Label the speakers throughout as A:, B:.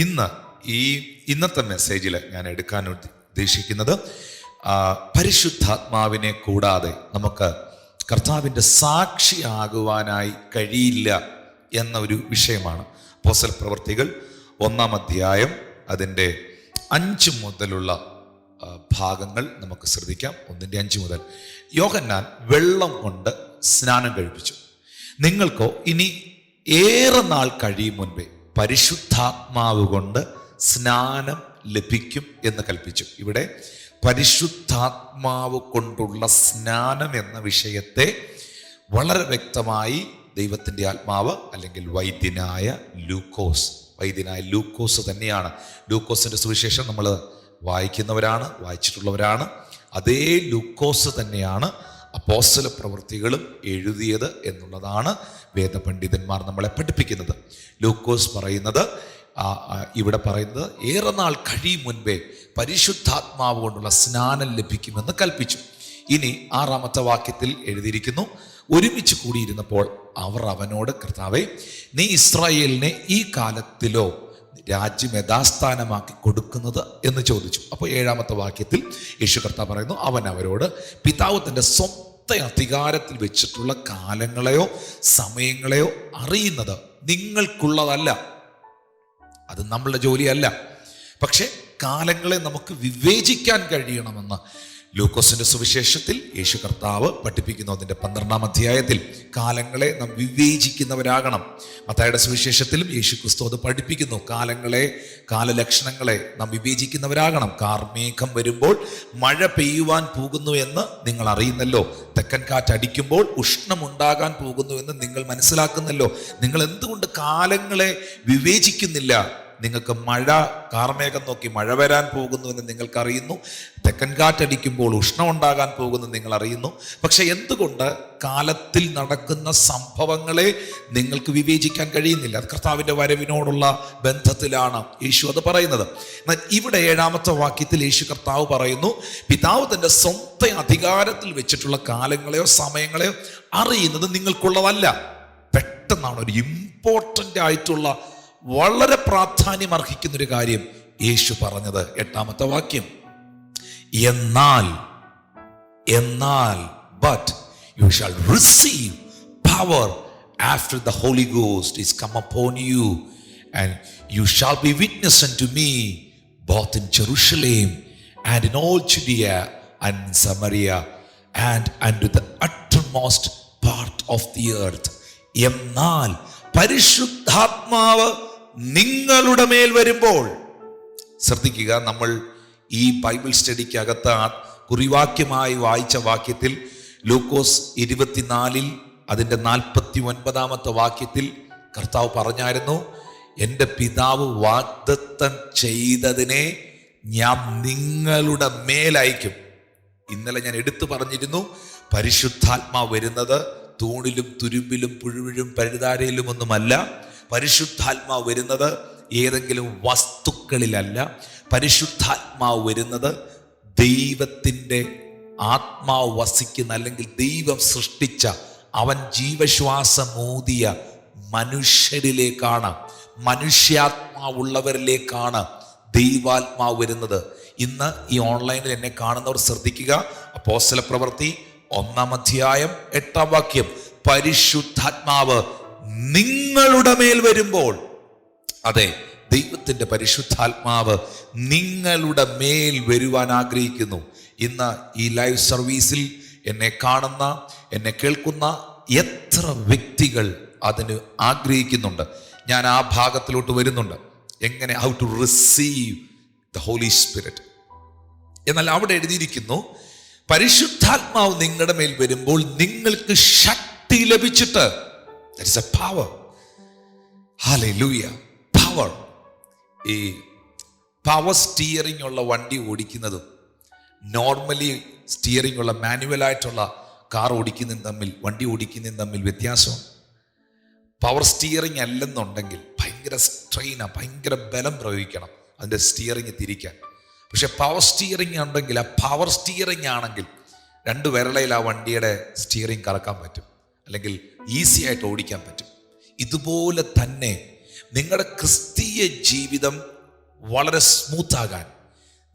A: ഇന്ന് ഇന്നത്തെ മെസ്സേജിൽ ഞാൻ എടുക്കാൻ ഉദ്ദേശിക്കുന്നത് പരിശുദ്ധാത്മാവിനെ കൂടാതെ നമുക്ക് കർത്താവിൻ്റെ സാക്ഷിയാകുവാനായി കഴിയില്ല എന്ന ഒരു വിഷയമാണ്. അപ്പോസ്തല പ്രവൃത്തികൾ 1-ാം അധ്യായം അതിൻ്റെ 5 മുതലുള്ള ഭാഗങ്ങൾ നമുക്ക് ശ്രദ്ധിക്കാം. 1-5 മുതൽ. യോഹന്നാൻ വെള്ളം കൊണ്ട് സ്നാനം കഴിപ്പിച്ചു. നിങ്ങൾക്കോ ഇനി ഏറെ നാൾ കഴിയും മുൻപേ പരിശുദ്ധാത്മാവ് കൊണ്ട് സ്നാനം ലഭിക്കും എന്ന് കൽപ്പിച്ചു. ഇവിടെ പരിശുദ്ധാത്മാവ് കൊണ്ടുള്ള സ്നാനം എന്ന വിഷയത്തെ വളരെ വ്യക്തമായി ദൈവത്തിൻ്റെ ആത്മാവ് അല്ലെങ്കിൽ വൈദ്യനായ ലൂക്കോസ് തന്നെയാണ്. ലൂക്കോസിൻ്റെ സുവിശേഷം നമ്മൾ വായിച്ചിട്ടുള്ളവരാണ്. അതേ ലൂക്കോസ് തന്നെയാണ് അപ്പോസ്തല പ്രവൃത്തികളും എഴുതിയത് എന്നുള്ളതാണ് വേദപണ്ഡിതന്മാർ നമ്മളെ പഠിപ്പിക്കുന്നത്. ലൂക്കോസ് ഇവിടെ പറയുന്നത് ഏറെ നാൾ കഴിയും മുൻപേ പരിശുദ്ധാത്മാവ് കൊണ്ടുള്ള സ്നാനം ലഭിക്കുമെന്ന് കൽപ്പിച്ചു. ഇനി 6-ാമത്തെ വാക്യത്തിൽ എഴുതിയിരിക്കുന്നു, ഒരുമിച്ച് കൂടിയിരുന്നപ്പോൾ അവർ അവനോട്, കർത്താവേ, നീ ഇസ്രായേലിനെ ഈ കാലത്തിലോ രാജ്യം യഥാസ്ഥാനമാക്കി കൊടുക്കുന്നത് എന്ന് ചോദിച്ചു. അപ്പോൾ 7-ാമത്തെ വാക്യത്തിൽ യേശു കർത്താവ് പറയുന്നു, അവൻ അവരോട്, പിതാവ് തൻ്റെ സ്വന്തം അധികാരത്തിൽ വെച്ചിട്ടുള്ള കാലങ്ങളെയോ സമയങ്ങളെയോ അറിയുന്നത് നിങ്ങൾക്കുള്ളതല്ല. അത് നമ്മളുടെ ജോലിയല്ല. പക്ഷെ കാലങ്ങളെ നമുക്ക് വിവേചിക്കാൻ കഴിയണമെന്ന് ലൂക്കോസിന്റെ സുവിശേഷത്തിൽ യേശു കർത്താവ് പഠിപ്പിക്കുന്നു. അതിൻ്റെ 12-ാം അധ്യായത്തിൽ കാലങ്ങളെ നാം വിവേചിക്കുന്നവരാകണം. മത്തായിയുടെ സുവിശേഷത്തിലും യേശു ക്രിസ്തു അത് പഠിപ്പിക്കുന്നു. കാലലക്ഷണങ്ങളെ നാം വിവേചിക്കുന്നവരാകണം. കാർമേഘം വരുമ്പോൾ മഴ പെയ്യുവാൻ പോകുന്നു എന്ന് നിങ്ങൾ അറിയുന്നല്ലോ. തെക്കൻ കാറ്റടിക്കുമ്പോൾ ഉഷ്ണമുണ്ടാകാൻ പോകുന്നു എന്ന് നിങ്ങൾ മനസ്സിലാക്കുന്നല്ലോ. നിങ്ങൾ എന്തുകൊണ്ട് കാലങ്ങളെ വിവേചിക്കുന്നില്ല? നിങ്ങൾക്ക് കാർമേഘം നോക്കി മഴ വരാൻ പോകുന്നു എന്ന് നിങ്ങൾക്കറിയുന്നു. തെക്കൻ കാറ്റടിക്കുമ്പോൾ ഉഷ്ണം ഉണ്ടാകാൻ പോകുന്നു നിങ്ങൾ അറിയുന്നു. പക്ഷെ എന്തുകൊണ്ട് കാലത്തിൽ നടക്കുന്ന സംഭവങ്ങളെ നിങ്ങൾക്ക് വിവേചിക്കാൻ കഴിയുന്നില്ല? അത് കർത്താവിൻ്റെ വരവിനോടുള്ള ബന്ധത്തിലാണ് യേശു അത് പറയുന്നത്. എന്നാൽ ഇവിടെ 7-ാമത്തെ വാക്യത്തിൽ യേശു കർത്താവ് പറയുന്നു, പിതാവ് തൻ്റെ സ്വന്തം അധികാരത്തിൽ വെച്ചിട്ടുള്ള കാലങ്ങളെയോ സമയങ്ങളെയോ അറിയുന്നത് നിങ്ങൾക്കുള്ളതല്ല. പെട്ടെന്നാണ് ഒരു ഇമ്പോർട്ടൻ്റ് ആയിട്ടുള്ള വളരെ പ്രാധാന്യം അർഹിക്കുന്നൊരു കാര്യം യേശു പറഞ്ഞത്. 8-ാമത്തെ വാക്യം, എന്നാൽ but you shall receive power after the Holy Ghost is come upon you, and you shall be witness unto me both in Jerusalem and in all Judea and in Samaria and unto the uttermost part of the earth. എന്നാൽ പരിശുദ്ധാത്മാവ് നിങ്ങളുടെ മേൽ വരുമ്പോൾ, ശ്രദ്ധിക്കുക, നമ്മൾ ഈ Bible സ്റ്റഡിക്കകത്ത് കുറിവാക്യമായി വായിച്ച വാക്യത്തിൽ ലൂക്കോസ് 24 അതിൻ്റെ 49-ാമത്തെ വാക്യത്തിൽ കർത്താവ് പറഞ്ഞായിരുന്നു, എൻ്റെ പിതാവ് വാഗ്ദത്തം ചെയ്തതിനെ ഞാൻ നിങ്ങളുടെ മേലയക്കും. ഇന്നലെ ഞാൻ എടുത്തു പറഞ്ഞിരുന്നു, പരിശുദ്ധാത്മാവ് വരുന്നത് തൂണിലും തുരുമ്പിലും പുഴുവിലും പഴുതാരയിലും ഒന്നുമല്ല. പരിശുദ്ധാത്മാവ് വരുന്നത് ഏതെങ്കിലും വസ്തുക്കളിലല്ല. പരിശുദ്ധാത്മാവ് വരുന്നത് ദൈവത്തിൻ്റെ ആത്മാവ് വസിക്കുന്ന, അല്ലെങ്കിൽ ദൈവം സൃഷ്ടിച്ച, അവൻ ജീവശ്വാസമൂതിയ മനുഷ്യരിലേക്കാണ്, മനുഷ്യാത്മാവുള്ളവരിലേക്കാണ് ദൈവാത്മാവ് വരുന്നത്. ഇന്ന് ഈ ഓൺലൈനിൽ എന്നെ കാണുന്നവർ ശ്രദ്ധിക്കുക. അപ്പോസ്തല പ്രവൃത്തി 1-ാം അധ്യായം 8-ാം വാക്യം, പരിശുദ്ധാത്മാവ് നിങ്ങളുടെ മേൽ വരുമ്പോൾ, അതെ, ദൈവത്തിൻ്റെ പരിശുദ്ധാത്മാവ് നിങ്ങളുടെ മേൽ വരുവാൻ ആഗ്രഹിക്കുന്നു. ഇന്ന് ഈ ലൈവ് സർവീസിൽ എന്നെ കാണുന്ന, എന്നെ കേൾക്കുന്ന എത്ര വ്യക്തികൾ അതിന് ആഗ്രഹിക്കുന്നുണ്ട്. ഞാൻ ആ ഭാഗത്തിലോട്ട് വരുന്നുണ്ട്. എങ്ങനെ, how to receive the Holy Spirit. എന്നാൽ അവിടെ എഴുതിയിരിക്കുന്നു, പരിശുദ്ധാത്മാവ് നിങ്ങളുടെ മേൽ വരുമ്പോൾ നിങ്ങൾക്ക് ശക്തി ലഭിച്ചിട്ട്, that is a power. Hallelujah. Power. ഈ പവർ സ്റ്റിയറിംഗ് ഉള്ള വണ്ടി ഓടിക്കുന്നതും നോർമലി സ്റ്റിയറിംഗ് ഉള്ള മാനുവലായിട്ടുള്ള കാർ വണ്ടി ഓടിക്കുന്നതും തമ്മിൽ വ്യത്യാസം. പവർ സ്റ്റിയറിംഗ് അല്ലെന്നുണ്ടെങ്കിൽ ഭയങ്കര സ്ട്രെയിനാണ്, ഭയങ്കര ബലം പ്രയോഗിക്കണം അതിൻ്റെ സ്റ്റിയറിംഗ് തിരിക്കാൻ. പക്ഷെ പവർ സ്റ്റിയറിംഗ് ഉണ്ടെങ്കിൽ, ആ പവർ സ്റ്റിയറിംഗ് ആണെങ്കിൽ 2 വിരളയിൽ ആ വണ്ടിയുടെ സ്റ്റിയറിംഗ് കറക്കാൻ പറ്റും, അല്ലെങ്കിൽ ഈസി ആയിട്ട് ഓടിക്കാൻ പറ്റും. ഇതുപോലെ തന്നെ നിങ്ങളുടെ ക്രിസ്തീയ ജീവിതം വളരെ സ്മൂത്താകാൻ,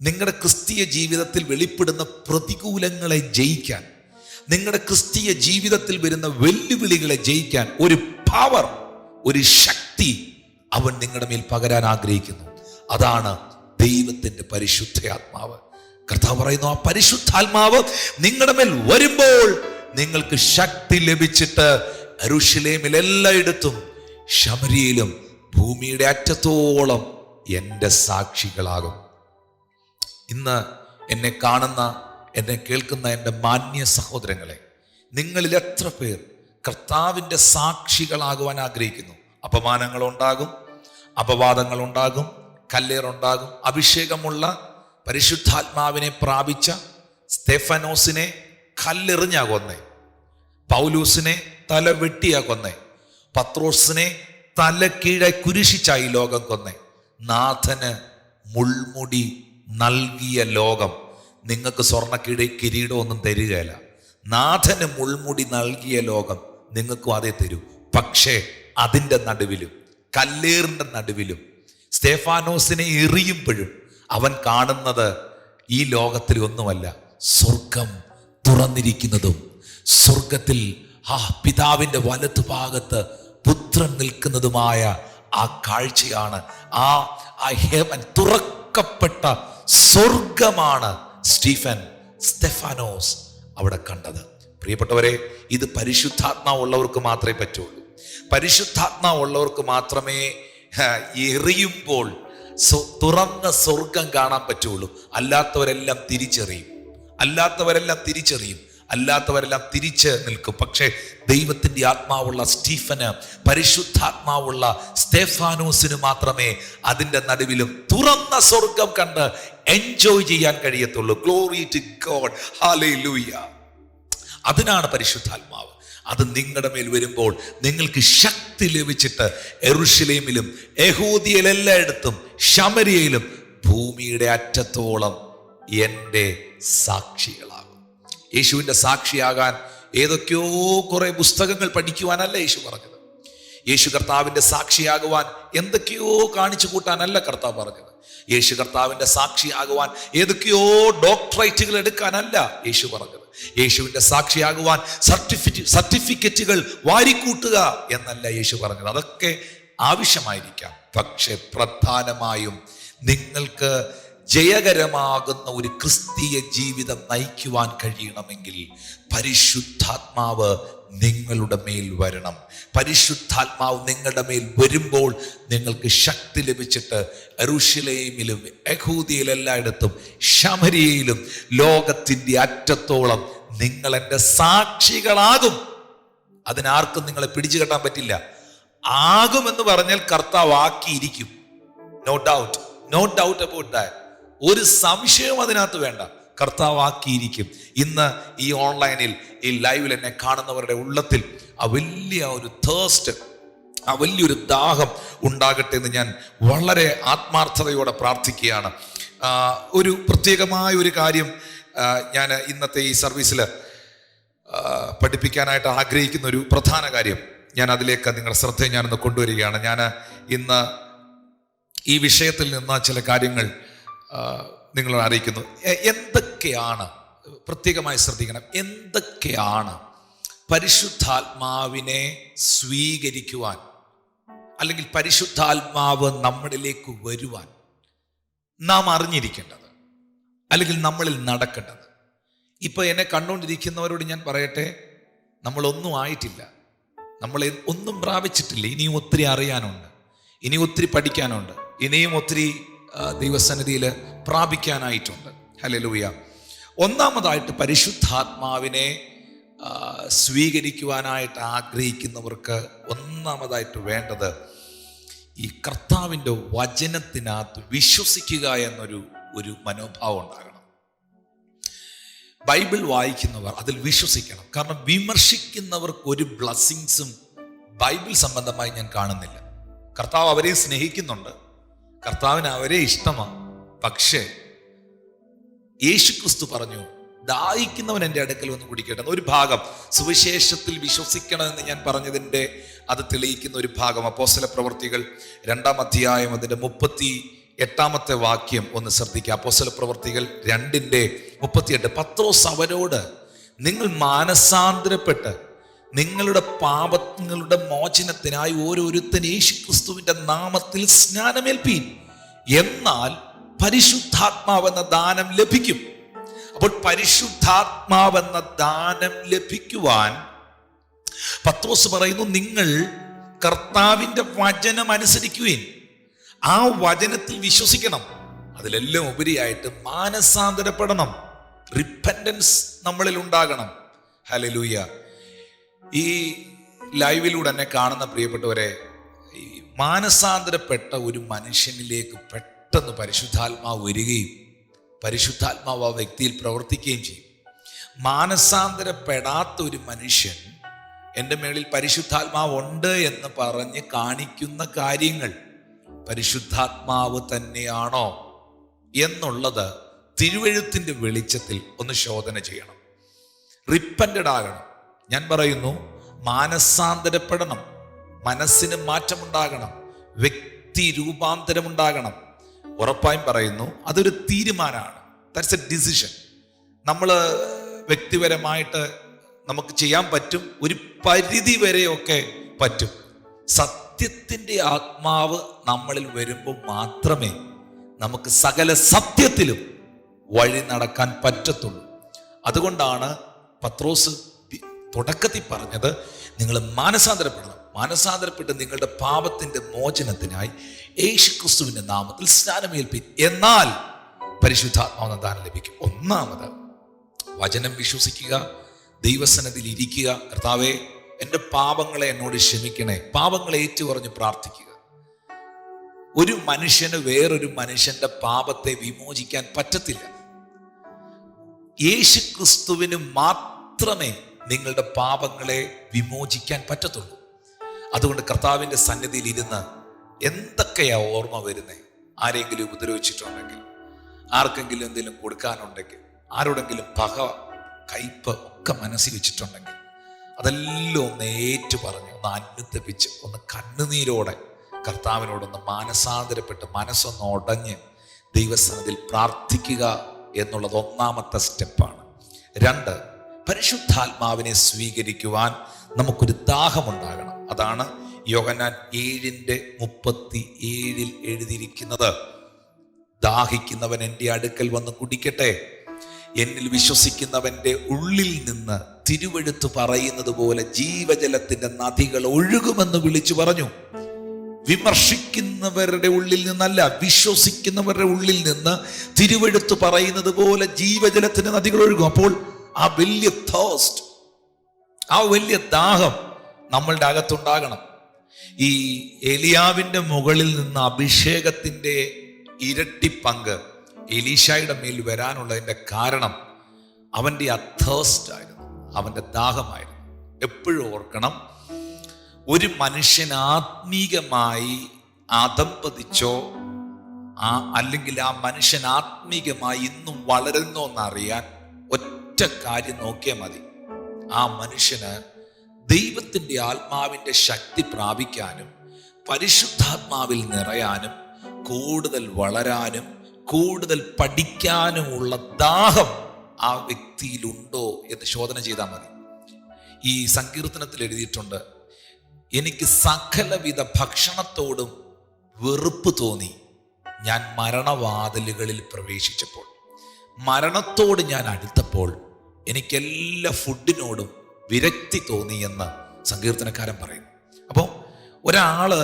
A: നിങ്ങളുടെ ക്രിസ്തീയ ജീവിതത്തിൽ വെളിപ്പെടുന്ന പ്രതികൂലങ്ങളെ ജയിക്കാൻ, നിങ്ങളുടെ ക്രിസ്തീയ ജീവിതത്തിൽ വരുന്ന വെല്ലുവിളികളെ ജയിക്കാൻ ഒരു പവർ, ഒരു ശക്തി അവൻ നിങ്ങളുടെ മേൽ പകരാൻ ആഗ്രഹിക്കുന്നു. അതാണ് ദൈവത്തിന്റെ പരിശുദ്ധാത്മാവ്. കർത്താവ് പറയുന്നു, ആ പരിശുദ്ധാത്മാവ് നിങ്ങളുടെ മേൽ വരുമ്പോൾ നിങ്ങൾക്ക് ശക്തി ലഭിച്ചിട്ട് യെരൂശലേമിൽ എല്ലായിടത്തും ശമര്യയിലും ഭൂമിയുടെ അറ്റത്തോളം എൻ്റെ സാക്ഷികളാകും. ഇന്ന് എന്നെ കാണുന്ന, എന്നെ കേൾക്കുന്ന എൻ്റെ മാന്യ സഹോദരങ്ങളെ, നിങ്ങളിൽ എത്ര പേർ കർത്താവിൻ്റെ സാക്ഷികളാകുവാൻ ആഗ്രഹിക്കുന്നു? അപമാനങ്ങളുണ്ടാകും, അപവാദങ്ങളുണ്ടാകും, കല്ലേറുണ്ടാകും. അഭിഷേകമുള്ള പരിശുദ്ധാത്മാവിനെ പ്രാപിച്ച സ്തെഫനോസിനെ കല്ലെറിഞ്ഞാ കൊന്നേ, പൗലൂസിനെ തല വെട്ടിയാ കൊന്നേ, പത്രോസിനെ തല കീഴെ കുരിശിച്ചായി ലോകം കൊന്നേ. നാഥന് മുൾമുടി നൽകിയ ലോകം നിങ്ങൾക്ക് കിരീടമൊന്നും തരികയില്ല. നാഥന് മുൾമുടി നൽകിയ ലോകം നിങ്ങൾക്കും അതേ തരൂ. പക്ഷേ അതിൻ്റെ നടുവിലും, കല്ലേറിൻ്റെ നടുവിലും, സ്തെഫാനോസിനെ എറിയുമ്പോഴും അവൻ കാണുന്നത് ഈ ലോകത്തിൽ ഒന്നുമല്ല, സ്വർഗം തുറന്നിരിക്കുന്നതും സ്വർഗത്തിൽ പിതാവിൻ്റെ വലതുഭാഗത്ത് പുത്രൻ നിൽക്കുന്നതുമായ ആ കാഴ്ചയാണ്. ആ ഹെവൻ, തുറക്കപ്പെട്ട സ്വർഗമാണ് സ്തെഫാനോസ് അവിടെ കണ്ടത്. പ്രിയപ്പെട്ടവരെ, ഇത് പരിശുദ്ധാത്മാവുള്ളവർക്ക് മാത്രമേ പറ്റുള്ളൂ. പരിശുദ്ധാത്മാവുള്ളവർക്ക് മാത്രമേ എറിയുമ്പോൾ തുറന്ന സ്വർഗം കാണാൻ പറ്റുള്ളൂ. അല്ലാത്തവരെല്ലാം തിരിച്ചെറിയും, തിരിച്ച് നിൽക്കും. പക്ഷേ ദൈവത്തിൻ്റെ ആത്മാവുള്ള സ്റ്റീഫന്, പരിശുദ്ധാത്മാവുള്ള സ്തെഫാനോസിന് മാത്രമേ അതിൻ്റെ നടുവിലും തുറന്ന സ്വർഗം കണ്ട് എൻജോയ് ചെയ്യാൻ കഴിയത്തുള്ളൂ. Glory to God, hallelujah. അതിനാണ് പരിശുദ്ധാത്മാവ്. അത് നിങ്ങളുടെ മേൽ വരുമ്പോൾ നിങ്ങൾക്ക് ശക്തി ലഭിച്ചിട്ട് യെരൂശലേമിലും യഹൂദിയയിലെല്ലായിടത്തും ശമര്യയിലും ഭൂമിയുടെ അറ്റത്തോളം എൻ്റെ സാക്ഷികളാകും. യേശുവിൻ്റെ സാക്ഷിയാകാൻ ഏതൊക്കെയോ കുറെ പുസ്തകങ്ങൾ പഠിക്കുവാനല്ല യേശു പറഞ്ഞത്. യേശു കർത്താവിൻ്റെ സാക്ഷിയാകുവാൻ എന്തൊക്കെയോ കാണിച്ചു കൂട്ടാനല്ല കർത്താവ് പറഞ്ഞത്. യേശു കർത്താവിൻ്റെ സാക്ഷിയാകുവാൻ ഏതൊക്കെയോ ഡോക്ടറേറ്റുകൾ എടുക്കാനല്ല യേശു പറഞ്ഞത്. യേശുവിൻ്റെ സാക്ഷിയാകുവാൻ സർട്ടിഫിക്കറ്റുകൾ വാരിക്കൂട്ടുക എന്നല്ല യേശു പറഞ്ഞത്. അതൊക്കെ ആവശ്യമായിരിക്കാം. പക്ഷെ പ്രധാനമായും നിങ്ങൾക്ക് ജയകരമാകുന്ന ഒരു ക്രിസ്തീയ ജീവിതം നയിക്കുവാൻ കഴിയണമെങ്കിൽ പരിശുദ്ധാത്മാവ് നിങ്ങളുടെ മേൽ വരണം. പരിശുദ്ധാത്മാവ് നിങ്ങളുടെ മേൽ വരുമ്പോൾ നിങ്ങൾക്ക് ശക്തി ലഭിച്ചിട്ട് യെരൂശലേമിലും യഹൂദിയയിലെല്ലായിടത്തും ശമര്യയിലും ലോകത്തിൻ്റെ അറ്റത്തോളം നിങ്ങൾ എൻ്റെ സാക്ഷികളാകും. അതിനാർക്കും നിങ്ങളെ പിടിച്ചു കെട്ടാൻ പറ്റില്ല. ആകുമെന്ന് പറഞ്ഞാൽ കർത്താവ് ആക്കിയിരിക്കും. No doubt about that. ഒരു സംശയവും അതിനകത്ത് വേണ്ട. കർത്താവ് ആക്കിയിരിക്കും. ഇന്ന് ഈ ഓൺലൈനിൽ, ഈ ലൈവിൽ എന്നെ കാണുന്നവരുടെ ഉള്ളത്തിൽ ആ വലിയ ഒരു തേഴ്സ്റ്റ്, ആ വലിയൊരു ദാഹം ഉണ്ടാകട്ടെ എന്ന് ഞാൻ വളരെ ആത്മാർത്ഥതയോടെ പ്രാർത്ഥിക്കുകയാണ്. ഒരു പ്രത്യേകമായ ഒരു കാര്യം ഞാൻ ഇന്നത്തെ ഈ സർവീസിൽ പഠിപ്പിക്കാനായിട്ട് ആഗ്രഹിക്കുന്ന ഒരു പ്രധാന കാര്യം, ഞാൻ അതിലേക്ക് നിങ്ങളുടെ ശ്രദ്ധയെ ഞാനൊന്ന് കൊണ്ടുവരികയാണ്. ഞാൻ ഇന്ന് ഈ വിഷയത്തിൽ നിന്ന് ചില കാര്യങ്ങൾ നിങ്ങളെ അറിയിക്കുന്നു. എന്തൊക്കെയാണ്, പ്രത്യേകമായി ശ്രദ്ധിക്കണം, എന്തൊക്കെയാണ് പരിശുദ്ധാത്മാവിനെ സ്വീകരിക്കുവാൻ, അല്ലെങ്കിൽ പരിശുദ്ധാത്മാവ് നമ്മളിലേക്ക് വരുവാൻ നാം അറിഞ്ഞിരിക്കേണ്ടത്, അല്ലെങ്കിൽ നമ്മളിൽ നടക്കേണ്ടത്. ഇപ്പൊ എന്നെ കണ്ടുകൊണ്ടിരിക്കുന്നവരോട് ഞാൻ പറയട്ടെ, നമ്മളൊന്നും ആയിട്ടില്ല, നമ്മൾ ഒന്നും പ്രാപിച്ചിട്ടില്ല. ഇനിയും ഒത്തിരി അറിയാനുണ്ട്, ഇനി ഒത്തിരി പഠിക്കാനുണ്ട്, ഇനിയും ഒത്തിരി ദൈവസന്നിധിയിൽ പ്രാപിക്കാനായിട്ടുണ്ട്. ഹല്ലേലൂയ. ഒന്നാമതായിട്ട് പരിശുദ്ധാത്മാവിനെ സ്വീകരിക്കുവാനായിട്ട് ആഗ്രഹിക്കുന്നവർക്ക് ഒന്നാമതായിട്ട് വേണ്ടത് ഈ കർത്താവിൻ്റെ വചനത്തിനകത്ത് വിശ്വസിക്കുക എന്നൊരു മനോഭാവം ഉണ്ടാകണം. ബൈബിൾ വായിക്കുന്നവർ അതിൽ വിശ്വസിക്കണം. കാരണം വിമർശിക്കുന്നവർക്ക് ഒരു ബ്ലെസ്സിങ്സും ബൈബിൾ സംബന്ധമായി ഞാൻ കാണുന്നില്ല. കർത്താവ് അവരെ സ്നേഹിക്കുന്നുണ്ട്, കർത്താവിന് അവരെ ഇഷ്ടമാണ്. പക്ഷേ യേശുക്രിസ്തു പറഞ്ഞു, ദാഹിക്കുന്നവൻ എൻ്റെ അടുക്കൽ വന്ന് കുടിക്കട്ടെ എന്ന ഒരു ഭാഗം സുവിശേഷത്തിൽ വിശ്വസിക്കണമെന്ന് ഞാൻ പറഞ്ഞതിൻ്റെ അത് തെളിയിക്കുന്ന ഒരു ഭാഗം അപ്പോസ്തല പ്രവൃത്തികൾ 2-ാം അധ്യായം അതിൻ്റെ 38-ാമത്തെ വാക്യം ഒന്ന് ശ്രദ്ധിക്കുക. അപ്പോസ്തല പ്രവൃത്തികൾ 2:38. പത്രോസ് അവരോട്, നിങ്ങൾ മാനസാന്തരപ്പെട്ട് നിങ്ങളുടെ പാപങ്ങളുടെ മോചനത്തിനായി ഓരോരുത്തൻ യേശുക്രിസ്തുവിന്റെ നാമത്തിൽ സ്നാനമേൽപ്പീൻ, എന്നാൽ പരിശുദ്ധാത്മാവെന്ന ദാനം ലഭിക്കും. അപ്പോൾ പരിശുദ്ധാത്മാവെന്ന ദാനം ലഭിക്കുവാൻ പത്രോസ് പറയുന്നു, നിങ്ങൾ കർത്താവിന്റെ വചനം അനുസരിക്കുവിൻ, ആ വചനത്തിൽ വിശ്വസിക്കണം, അതിലെല്ലാം ഉപരിയായിട്ട് മാനസാന്തരപ്പെടണം. റിപ്പന്റൻസ് നമ്മളിൽ ഉണ്ടാകണം. ഹല്ലേലൂയ. ഈ ലൈവിലൂടെ എന്നെ കാണുന്ന പ്രിയപ്പെട്ടവരെ, ഈ മാനസാന്തരപ്പെട്ട ഒരു മനുഷ്യനിലേക്ക് പെട്ടെന്ന് പരിശുദ്ധാത്മാവ് വരികയും പരിശുദ്ധാത്മാവ് ആ വ്യക്തിയിൽ പ്രവർത്തിക്കുകയും ചെയ്യും. മാനസാന്തരപ്പെടാത്ത ഒരു മനുഷ്യൻ എൻ്റെ മേളിൽ പരിശുദ്ധാത്മാവ് ഉണ്ട് എന്ന് പറഞ്ഞ് കാണിക്കുന്ന കാര്യങ്ങൾ പരിശുദ്ധാത്മാവ് തന്നെയാണോ എന്നുള്ളത് തിരുവെഴുത്തിൻ്റെ വെളിച്ചത്തിൽ ഒന്ന് ശോധന ചെയ്യണം. റിപ്പന്റഡ് ആകണം. ഞാൻ പറയുന്നു, മാനസാന്തരപ്പെടണം, മനസ്സിന് മാറ്റമുണ്ടാകണം, വ്യക്തി രൂപാന്തരമുണ്ടാകണം. ഉറപ്പായും പറയുന്നു, അതൊരു തീരുമാനമാണ്. That's A decision. നമ്മൾ വ്യക്തിപരമായിട്ട് നമുക്ക് ചെയ്യാൻ പറ്റും, ഒരു പരിധി വരെയൊക്കെ പറ്റും. സത്യത്തിൻ്റെ ആത്മാവ് നമ്മളിൽ വരുമ്പോൾ മാത്രമേ നമുക്ക് സകല സത്യത്തിലും വഴി നടക്കാൻ പറ്റത്തുള്ളൂ. അതുകൊണ്ടാണ് പത്രോസ് തുടക്കത്തിൽ പറഞ്ഞത്, നിങ്ങൾ മാനസാന്തരപ്പെടണം, മാനസാന്തരപ്പെട്ട് നിങ്ങളുടെ പാപത്തിന്റെ മോചനത്തിനായി യേശുക്രിസ്തുവിന്റെ നാമത്തിൽ സ്നാനമേൽപ്പിൻ, എന്നാൽ പരിശുദ്ധാത്മാവെന്ന ദാനം ലഭിക്കും. ഒന്നാമത് വചനം വിശ്വസിക്കുക, ദൈവസന്നിധിയിൽ ഇരിക്കുക. കർത്താവേ, എൻ്റെ പാപങ്ങളെ എന്നോട് ക്ഷമിക്കണേ. പാപങ്ങളെ ഏറ്റുപറഞ്ഞ് പ്രാർത്ഥിക്കുക. ഒരു മനുഷ്യന് വേറൊരു മനുഷ്യന്റെ പാപത്തെ വിമോചിക്കാൻ പറ്റത്തില്ല. യേശുക്രിസ്തുവിന് മാത്രമേ നിങ്ങളുടെ പാപങ്ങളെ വിമോചിക്കാൻ പറ്റത്തുള്ളൂ. അതുകൊണ്ട് കർത്താവിൻ്റെ സന്നിധിയിൽ ഇരുന്ന് എന്തൊക്കെയാ ഓർമ്മ വരുന്നേ? ആരെങ്കിലും ഉപദ്രവിച്ചിട്ടുണ്ടെങ്കിൽ, ആർക്കെങ്കിലും എന്തെങ്കിലും കൊടുക്കാനുണ്ടെങ്കിൽ, ആരോടെങ്കിലും പക, കയ്പ് ഒക്കെ മനസ്സിൽ വെച്ചിട്ടുണ്ടെങ്കിൽ, അതെല്ലാം ഒന്ന് ഏറ്റു പറഞ്ഞ്, ഒന്ന് അനുതപിച്ച്, ഒന്ന് കണ്ണുനീരോടെ കർത്താവിനോടൊന്ന് മാനസാന്തരപ്പെട്ട് മനസ്സൊന്ന് ഉടഞ്ഞ് ദൈവസന്നിധിയിൽ പ്രാർത്ഥിക്കുക എന്നുള്ളത് ഒന്നാമത്തെ സ്റ്റെപ്പാണ്. 2, പരിശുദ്ധാത്മാവിനെ സ്വീകരിക്കുവാൻ നമുക്കൊരു ദാഹമുണ്ടാകണം. അതാണ് യോഹന്നാൻ 7:37 എഴുതിയിരിക്കുന്നത്. ദാഹിക്കുന്നവൻ എൻ്റെ അടുക്കൽ വന്ന് കുടിക്കട്ടെ, എന്നിൽ വിശ്വസിക്കുന്നവന്റെ ഉള്ളിൽ നിന്ന് തിരുവെഴുത്ത് പറയുന്നത് പോലെ ജീവജലത്തിന്റെ നദികൾ ഒഴുകുമെന്ന് വിളിച്ചു പറഞ്ഞു. വിമർശിക്കുന്നവരുടെ ഉള്ളിൽ നിന്നല്ല, വിശ്വസിക്കുന്നവരുടെ ഉള്ളിൽ നിന്ന് തിരുവെഴുത്ത് പറയുന്നത് പോലെ ജീവജലത്തിന്റെ നദികൾ ഒഴുകും. അപ്പോൾ ആ വലിയ തേഴ്സ്റ്റ്, ആ വലിയ ദാഹം നമ്മളുടെ അകത്തുണ്ടാകണം. ഈ എലിയാവിന്റെ മുകളിൽ നിന്ന് അഭിഷേകത്തിന്റെ ഇരട്ടി പങ്ക് എലീശായുടെ മേൽ വരാനുള്ളതിന്റെ കാരണം അവൻ്റെ ആ തേഴ്സ്റ്റ് ആയിരുന്നു, അവൻ്റെ ദാഹമായിരുന്നു. എപ്പോഴും ഓർക്കണം, ഒരു മനുഷ്യൻ ആത്മീകമായി അധംപതിച്ചോ അല്ലെങ്കിൽ ആ മനുഷ്യൻ ആത്മീകമായി ഇന്നും വളരുന്നോ എന്നറിയാൻ ഒറ്റ കാര്യം നോക്കിയാൽ മതി. ആ മനുഷ്യന് ദൈവത്തിൻ്റെ ആത്മാവിൻ്റെ ശക്തി പ്രാപിക്കാനും പരിശുദ്ധാത്മാവിൽ നിറയാനും കൂടുതൽ വളരാനും കൂടുതൽ പഠിക്കാനുമുള്ള ദാഹം ആ വ്യക്തിയിലുണ്ടോ എന്ന് ശോധന ചെയ്താൽ മതി. ഈ സങ്കീർത്തനത്തിൽ എഴുതിയിട്ടുണ്ട്, എനിക്ക് സകലവിധ ഭക്ഷണത്തോടും വെറുപ്പ് തോന്നി ഞാൻ മരണവാതിലുകളിൽ പ്രവേശിച്ചപ്പോൾ. മരണത്തോട് ഞാൻ അടുത്തപ്പോൾ എനിക്കെല്ലാ ഫുഡിനോടും വിരക്തി തോന്നി എന്ന് സങ്കീർത്തനക്കാരൻ പറയുന്നു. അപ്പോൾ ഒരാള്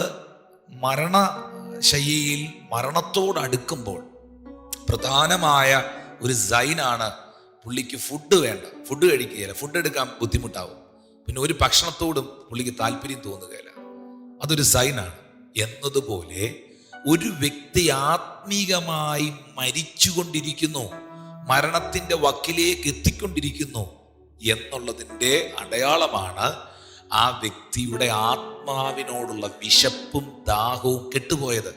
A: മരണശയ്യയിൽ മരണത്തോട് അടുക്കുമ്പോൾ പ്രധാനമായ ഒരു സൈനാണ് പുള്ളിക്ക് ഫുഡ് വേണ്ട, ഫുഡ് കഴിക്കുകയില്ല, ഫുഡ് എടുക്കാൻ ബുദ്ധിമുട്ടാവും, പിന്നെ ഒരു ഭക്ഷണത്തോടും പുള്ളിക്ക് താല്പര്യം തോന്നുകയില്ല. അതൊരു സൈനാണ്. എന്നതുപോലെ ഒരു വ്യക്തി ആത്മീകമായി മരിച്ചുകൊണ്ടിരിക്കുന്നു, മരണത്തിന്റെ വക്കിലേക്ക് എത്തിക്കൊണ്ടിരിക്കുന്നു എന്നുള്ളതിൻ്റെ അടയാളമാണ് ആ വ്യക്തിയുടെ ആത്മാവിനോടുള്ള വിശപ്പും ദാഹവും കെട്ടുപോയത്.